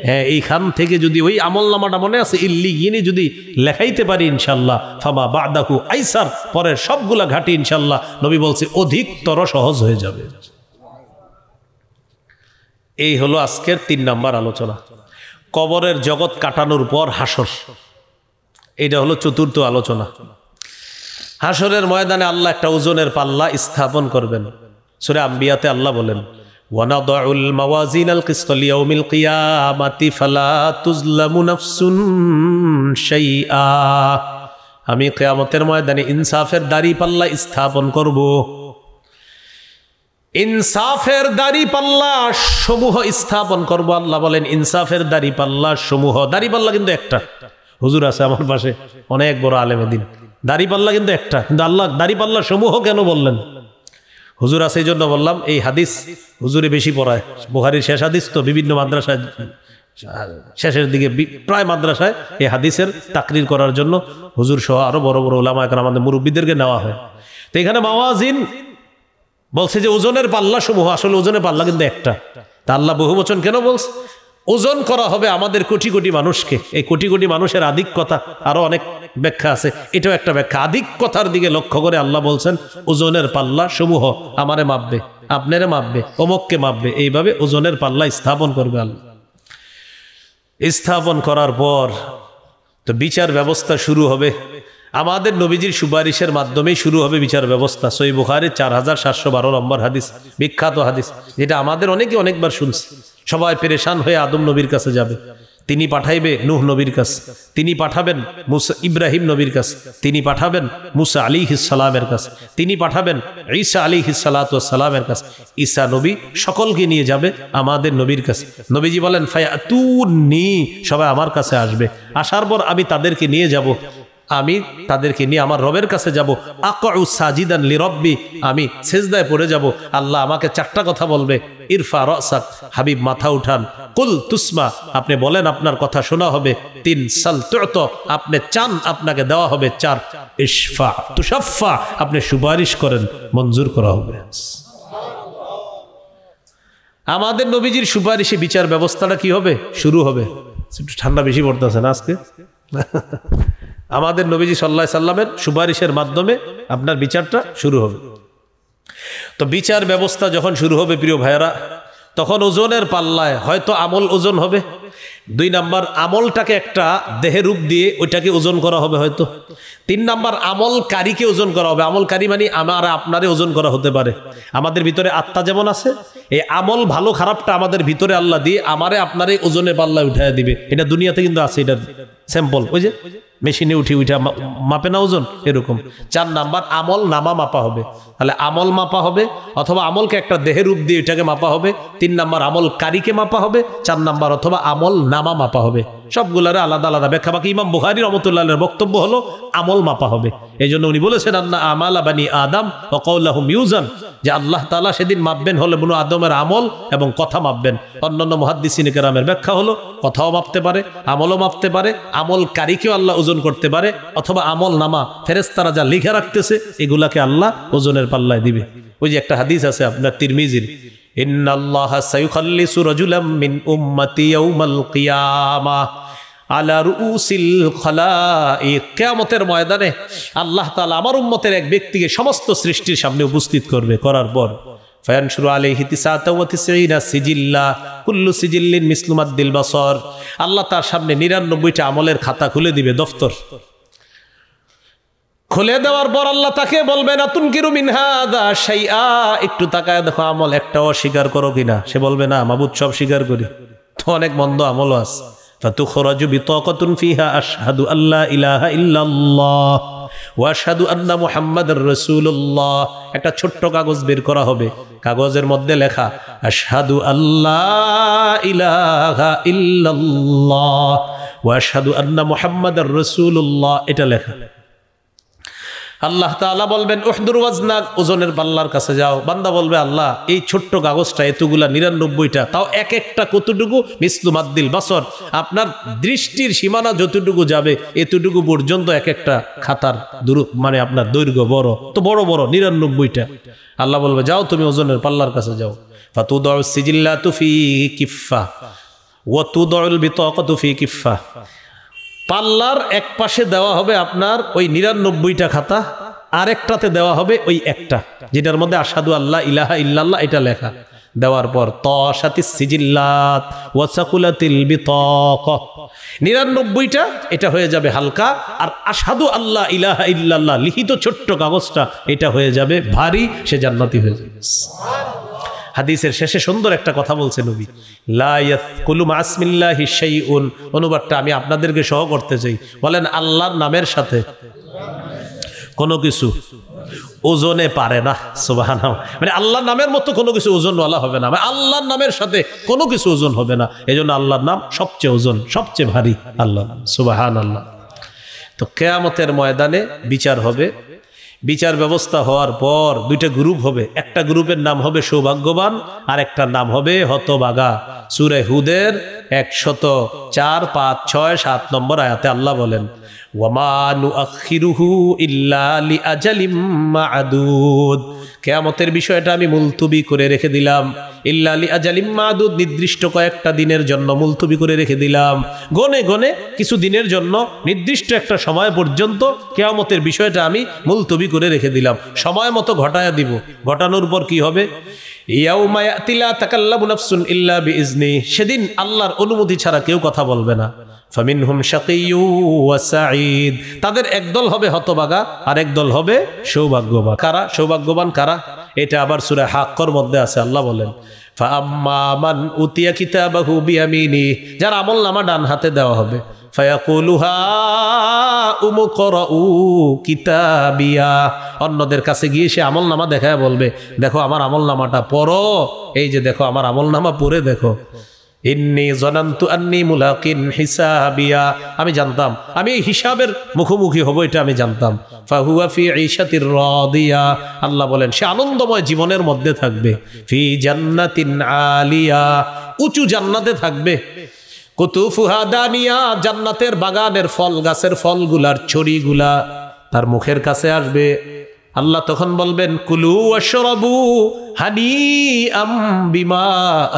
S1: হ্যাঁ, এইখান থেকে যদি ওই আমলনামাটা মনে আছে ইল্লিগিনে যদি লেখাইতে পারি ইনশাল্লাহ, ফামা বাদাহু আইসার, পরের সবগুলা ঘাটি ইনশাল্লাহ নবী বলছে অধিকতর সহজ হয়ে যাবে। এই হলো আজকের 3 নম্বর আলোচনা, কবরের জগৎ কাটানোর পর হাসর। এটা হলো 4র্থ আলোচনা। হাসরের ময়দানে আল্লাহ একটা ওজনের পাল্লা স্থাপন করবেন। সূরা আম্বিয়াতে আল্লাহ বলেন, ওয়ানাদাউল মাওয়াজিনাল কিসত লিয়াউমিল কিয়ামাতি ফালা তুজলামু নাফসুন শাইআ। আমি কিয়ামতের ময়দানে ইনসাফের দাড়ি পাল্লা স্থাপন করব। ইনসাফের দাড়ি পাল্লা সমূহ স্থাপন করব। আল্লাহ বলেন ইনসাফের দাড়ি পাল্লা সমূহ। দাড়ি পাল্লা কিন্তু একটা। হুজুর আছে আমার পাশে, অনেক বড় আলেম দিন। দাড়ি পাল্লা কিন্তু একটা, কিন্তু আল্লাহ দাড়ি পাল্লা সমূহ কেন বললেন? হুজুর আছে এই জন্য বললাম, এই হাদিস হুজুরে বেশি পড়ায়, বুখারীর শেষ হাদিস তো, বিভিন্ন মাদ্রাসায় শেষের দিকে প্রায় মাদ্রাসায় এই হাদিসের তাকরির করার জন্য হুজুর সহ আরো বড় বড় উলামা একরাম আমাদের মুরব্বীদেরকে নেওয়া হয়। তো এখানে মাওয়াজিন বলছে যে ওজনের পাল্লা সমূহ, আসলে ওজনের পাল্লা কিন্তু একটা। তা আল্লাহ বহুবচন কেন বলছে? ওজন করা হবে আমাদের কোটি কোটি মানুষকে। এই কোটি কোটি মানুষের আধিক্যতা, আরো অনেক ব্যাখ্যা আছে, এটাও একটা ব্যাখ্যা। আধিক্যতার দিকে লক্ষ্য করে আল্লাহ বলছেন ওজনের পাল্লা সমূহ আমারে মাপবে, আপনারে মাপবে, অমুককে মাপবে, এইভাবে ওজনের পাল্লা স্থাপন করবে আল্লাহ। স্থাপন করার পর তো বিচার ব্যবস্থা শুরু হবে। আমাদের নবীজির সুপারিশের মাধ্যমেই শুরু হবে বিচার ব্যবস্থা। সহিহ বুখারী 4712 নম্বর হাদিস, বিখ্যাত হাদিস, যেটা আমাদের অনেকে অনেকবার শুনছি। সবাই পেরেশান হয়ে আদম নবীর কাছে যাবে, তিনি পাঠাইবে নূহ নবীর কাছে, তিনি পাঠাবেন মুসা ইব্রাহিম নবীর কাছে, তিনি পাঠাবেন মুসা আলাইহিস সালামের কাছে, তিনি পাঠাবেন ঈসা আলাইহিস সালাতু ওয়াস সালামের কাছে। ঈসা নবী সকলকে নিয়ে যাবে আমাদের নবীর কাছে। নবীজি বলেন ফায়াতুনি, সবাই আমার কাছে আসবে, আসার পর আমি তাদেরকে নিয়ে যাব আমি তাদেরকে নিয়ে আমার রবের কাছে যাব। আকউ সাজিদান লিরব্বি, আমি সেজদায় পড়ে যাব। আল্লাহ আমাকে 4টা কথা বলবে, ইরফা রাসাক, হাবিব মাথা উঠান। কুল তুসমা, আপনি বলেন আপনার কথা শোনা হবে। 3 সাল তুত, আপনি চান আপনাকে দেওয়া হবে। 4 ইশফা তুশাফা, আপনি সুপারিশ করেন মঞ্জুর করা হবে। আমাদের নবীজির সুপারিশে বিচার ব্যবস্থাটা কি হবে? শুরু হবে। একটু ঠান্ডা বেশি পড়তেছে না আজকে? আমাদের নবীজি সাল্লাল্লাহু আলাইহি সাল্লামের সুপারিশের মাধ্যমে আপনার বিচারটা শুরু হবে। তো বিচার ব্যবস্থা যখন শুরু হবে প্রিয় ভাইয়েরা, তখন ওজনের পাল্লায় হয়তো আমল ওজন হবে। 2 নাম্বার, আমলটাকে একটা দেহের রূপ দিয়ে ওইটাকে ওজন করা হবে হয়তো। 3 নাম্বার, আমলকারীকে ওজন করা হবে। আমলকারী মানে আমার আপনারে ওজন করা হতে পারে। আমাদের ভিতরে আত্মা যেমন আছে, এই আমল ভালো খারাপটা আমাদের ভিতরে আল্লাহ দিয়ে আমারে আপনারে ওজনের পাল্লায় উঠায় দিবে। এটা দুনিয়াতে কিন্তু আছে, এটা স্যাম্পল, ওই যে মেশিনে উঠা মাপে না ওজন, এরকম। 4 নাম্বার, আমল নামা মাপা হবে। তাহলে আমল মাপা হবে, অথবা আমলকে একটা দেহের রূপ দিয়ে এটাকে মাপা হবে। 3 নাম্বার, আমলকারীকে মাপা হবে। 4 নাম্বার, অথবা আমল নামা মাপা হবে। সবগুলারে আলাদা আলাদা ব্যাখ্যা। বাকি ইমাম বুখারী রাহমাতুল্লাহির বক্তব্য হলো আমল মাপা হবে। এই জন্য উনি বলেছেন আন্না আমালা বানি আদম ওয়া কাওলাহুম ইউজান, যে আল্লাহ তাআলা সেদিন মাপবেন হলো বনু আদমের আমল এবং কথা মাপবেন। অন্যান্য মুহাদ্দিসিনে কেরামের ব্যাখ্যা হলো কথাও মাপতে পারে, আমলও মাপতে পারে, আমলকারীকেও আল্লাহ ওজন করতে পারে, অথবা আমল নামা ফেরেশতারা যা লিখে রাখতেছে এগুলাকে আল্লাহ ওজনের পাল্লায় দিবে। ওই যে একটা হাদিস আছে আপনার তিরমিজির, ইন্নাল্লাহা সায়ুখাল্লিসু রাজুলাম মিন উম্মতি ইয়াউমাল কিয়ামাহ আলা রুউসিল খালাইক। কিয়ামতের ময়দানে আল্লাহ তাআলা আমার উম্মতের এক ব্যক্তিকে সমস্ত সৃষ্টির সামনে উপস্থিত করবে, করার পর ফায়ানশুরু আলাইহি 99 সিজিল্লা কুল্লু সিজিল্লিন মিসলু মাদ্দিল বাসর, আল্লাহ তার সামনে 99টা আমলের খাতা খুলে দিবে, দফতর খুলে দেওয়ার পর আল্লাহ তাকে বলবেন আতুনকিরু মিন হাযা শাইআ, একটু তাকায় দেখো আমল একটাও অস্বীকার করো কিনা। সে বলবে না মাবুদ, সব স্বীকার করি। তো অনেক মন্দ আমল আছে। ফাতুখরাজু বিতাকাতুন ফিহা আশহাদু আল্লা ইলাহা ইল্লাল্লাহ ওয়া আশহাদু আন্না মুহাম্মাদার রাসূলুল্লাহ। একটা ছোট্ট কাগজ বের করা হবে, কাগজের মধ্যে লেখা আশহাদু আল্লা ইলাহা ইল্লাল্লাহ ওয়া আশহাদু আন্না মুহাম্মাদার রাসূলুল্লাহ, এটা লেখা। আল্লাহ তাআলা বলবেন উহদুর ওয়াজনাক, ওজনের পাল্লার কাছে যাও। বান্দা বলবে আল্লাহ এই ছোট্ট কাগজটা এতগুলা 99টা, তাও এক একটা কতটুকু? মিসলু মাদ্দিল বাসর, আপনার দৃষ্টির সীমানা যতটুকু যাবে এতটুকু পর্যন্ত এক একটা খাতার মানে আপনার দৈর্ঘ্য বড়, তো বড় বড় 99টা। আল্লাহ বলবে যাও তুমি ওজনের পাল্লার কাছে যাও। ফাতুদাউ সিজিল্লাতু ফি কিফফা ওয়া তুদাউল বিতাকাতু ফি কিফফা, পাল্লার এক পাশে দেওয়া হবে আপনার ওই 99টা খাতা, আরেকটাতে দেওয়া হবে ওই একটা যেটার মধ্যে আশহাদু আল্লাহ ইলাহা ইল্লাল্লাহ এটা লেখা। দেওয়ার পর তাশাতিস সিজিল্লাত ওয়া সাকুলাতিল বিতাকা, 99টা এটা হয়ে যাবে হালকা, আর আশহাদু আল্লাহ ইলাহা ইল্লাল্লাহ লিখিত ছোট্ট কাগজটা এটা হয়ে যাবে ভারী, সে জান্নাতি হয়ে যাবে। হাদিসের শেষে সুন্দর একটা কথা বলছে নবী, লা ইয়াসকুলু মা'আসমিল্লাহি শাইউন, অনুবাদটা আমি আপনাদেরকে সহ করতে চাই। বলেন আল্লাহর নামের সাথে কোনো কিছু ওজনে পারে না। সুবহানাল্লাহ, মানে আল্লাহর নামের মতো কোনো কিছু ওজনওয়ালা হবে না, মানে আল্লাহর নামের সাথে কোনো কিছু ওজন হবে না। এজন্য আল্লাহর নাম সবচেয়ে ওজন, সবচেয়ে ভারী আল্লাহর নাম। সুবহানাল্লাহ। তো কিয়ামতের ময়দানে বিচার হবে। বিচার ব্যবস্থা হওয়ার পর 2টা গ্রুপ হবে, একটা গ্রুপের নাম হবে সৌভাগ্যবান, আর একটা নাম হবে হতভাগা। সূরা হুদের 104, 5, 6, 7 নম্বর আয়াতে আল্লাহ বলেন ওয়ামা নুআখিরুহু ইল্লা লিআজালিম মা'দুদ, কিয়ামতের বিষয়টা আমি মুলতবি করে রেখে দিলাম। ইল্লা লিআজালিম মা'দুদ, নির্দিষ্ট কয়েকটা দিনের জন্য মুলতবি করে রেখে দিলাম। গনে গনে কিছু দিনের জন্য নির্দিষ্ট একটা সময় পর্যন্ত কিয়ামতের বিষয়টা আমি মুলতবি করে রেখে দিলাম, সময় মতো ঘটায়া দিব। ঘটানোর পর কি হবে? ইয়াউমা ইয়াতি লা তাকাল্লামু নাফসুন ইল্লা বিইজনি, সেদিন আল্লাহর অনুমতি ছাড়া কেউ কথা বলবে না। ফামিনহুম শাকিয়্যু ওয়া সাঈদ, তাদের একদল হবে হতভাগা আর একদল হবে সৌভাগ্যবান। কারা সৌভাগ্যবান কারা? এটা আবার সূরা হাক্কর মধ্যে আছে। আল্লাহ বলেন ফাআম্মা মান উতিয়া কিতাবাহু বিয়ামিনি, যার আমলনামা ডান হাতে দেওয়া হবে, ফায়াকুলু হাউম করাউ কিতাবিয়া, অন্যদের কাছে গিয়ে সে আমলনামা দেখায় বলবে দেখো আমার আমলনামাটা পড়ো, এই যে দেখো আমার আমলনামা পড়ে দেখো। ইন্নী জানান্তু আন্নী মুলাকিন হিসাবিয়া, আমি জানতাম আমি এই হিসাবের মুখোমুখি হব, এটা আমি জানতাম। ফাহুয়া ফি ঈশাতির রাদিয়া, আল্লাহ বলেন সে আনন্দময় জীবনের মধ্যে থাকবে। ফি জান্নাতিন আলিয়া, উঁচু জান্নাতে থাকবে। কুতুফুহা দানিয়া, জান্নাতের বাগানের ফল গাছের ফলগুলার ছড়িগুলা তার মুখের কাছে আসবে। আল্লাহ তখন বলবেন কুলু ওয়াশরাবু হানিআম বিমা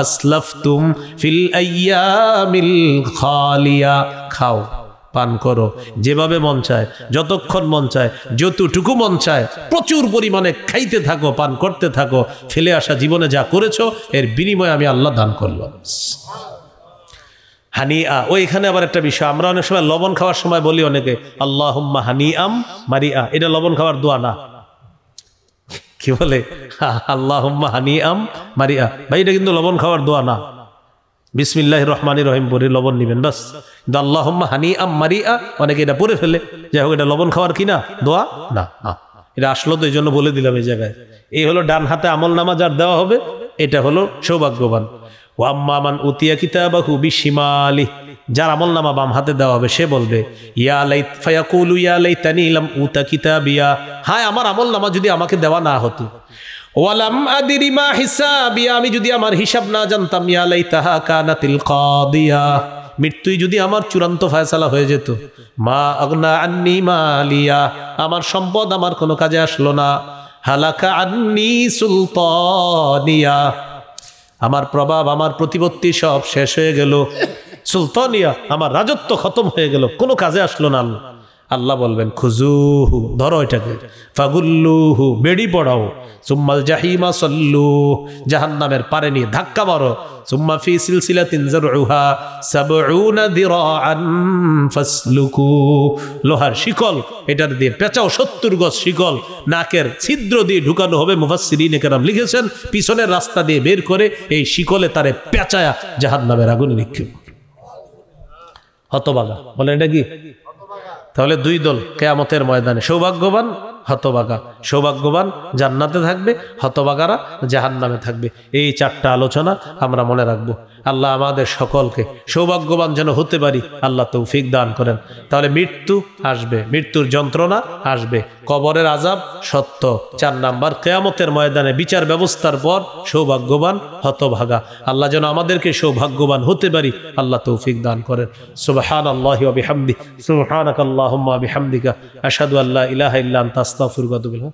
S1: আসলাফতুম ফিল আইয়ামিল খালিয়া, খাও পান করো যেভাবে মন চায়, যতক্ষণ মন চায়, যতটুকু মন চায়, প্রচুর পরিমাণে খাইতে থাকো, পান করতে থাকো। ফেলে আসা জীবনে যা করেছো এর বিনিময়ে আমি আল্লাহ দান করলাম। হানিআ, ওইখানে আবার একটা বিষয়, আমরা অনেক সময় লবণ খাওয়ার সময় বলি অনেকে আল্লাহুম্মা হানিআম মারিআ, এটা লবণ খাওয়ার দোয়া না। কি বলে? আল্লাহুম্মা হানিআম মারিআ, ভাই এটা কিন্তু লবণ খাওয়ার দোয়া না। বিসমিল্লাহির রহমানির রহিম পড়ে লবণ নিবেন বাস। কিন্তু আল্লাহুম্মা হানিআম মারিআ অনেকে এটা পড়ে ফেলে, যাই হোক এটা লবণ খাওয়ার কি না দোয়া না। এটা আসলো তো এই জন্য বলে দিলাম এই জায়গায়। এই হলো ডান হাতে আমল নামা যার দেওয়া হবে, এটা হলো সৌভাগ্যবান। ওয়াম্মা মান উতিয়া কিতাবাহু বিশিমালি, যার আমল নামা বাম হাতে দেওয়া হবে সে বলবে ইয়া লাইত ফায়াকুলু ইয়া লাইতানি লাম উতা কিতাবিয়া, হায় আমার আমল নামা যদি আমাকে দেওয়া না হতো। ওয়ালাম আদরি মা হিসাবিয়া, আমি যদি আমার হিসাব না জানতাম। ইয়া লাইতাহা কানাতিল কাদিয়া, মৃত্যুই যদি আমার চূড়ান্ত ফয়সালা হয়ে যেত। মা আগনা আন্নি মালিয়া, আমার সম্পদ আমার কোনো কাজে আসলো না। হালাকা আন্নি সুলতানিয়া, আমার প্রভাব আমার প্রতিপত্তি সব শেষ হয়ে গেল। সুলতানিয়া, আমার রাজত্ব খতম হয়ে গেল, কোনো কাজে আসলো না। আল্লাহ বলবেন খুজুহু, ধরো এটাকে, ফাগুল্লুহু, বেড়ি পড়াও, সুম্মাল জাহিমা সল্লু, জাহান্নামের পারে নিয়ে ধাক্কা মারো, সুম্মা ফি সিলসিলাতিন যারউহা সাবউনা দিরাআন ফাসলুকু, লোহার শিকল এটার দিয়ে পেঁচাও, 70 গজ শিকল নাকের ছিদ্র দিয়ে ঢুকানো হবে। মুফাসসিরিনে কেরাম লিখেছেন পিছনের রাস্তা দিয়ে বের করে এই শিকলে তারে পেঁচায়া জাহান্নামের আগুনে নিক্ষেপ। হতভাগা বলেন এটা কি? তাহলে দুই দল কিয়ামতের ময়দানে, সৌভাগ্যবান হতভাগা। সৌভাগ্যবান জান্নাতে থাকবে, হতভাগারা জাহান্নামে থাকবে। এই 4টা আলোচনা আমরা মনে রাখবো। আল্লাহ আমাদের সকলকে সৌভাগ্যবান যেন হতে পারি আল্লাহ তৌফিক দান করেন। তাহলে মৃত্যু আসবে, মৃত্যুর যন্ত্রণা আসবে, কবরের আযাব সত্য। 4 নাম্বার কিয়ামতের ময়দানে বিচার ব্যবস্থার পর সৌভাগ্যবান হতভাগা। আল্লাহ যেন আমাদেরকে সৌভাগ্যবান হতে পারি আল্লাহ তৌফিক দান করেন। সুবহানাল্লাহি ওয়া বিহামদিহি, সুবহানাকাল্লাহুম্মা ওয়া বিহামদিকা, আশহাদু আল্লা ইলাহা ইল্লা আনতা আস্তাগফিরুকা ওয়া আতুবু ইলাইক।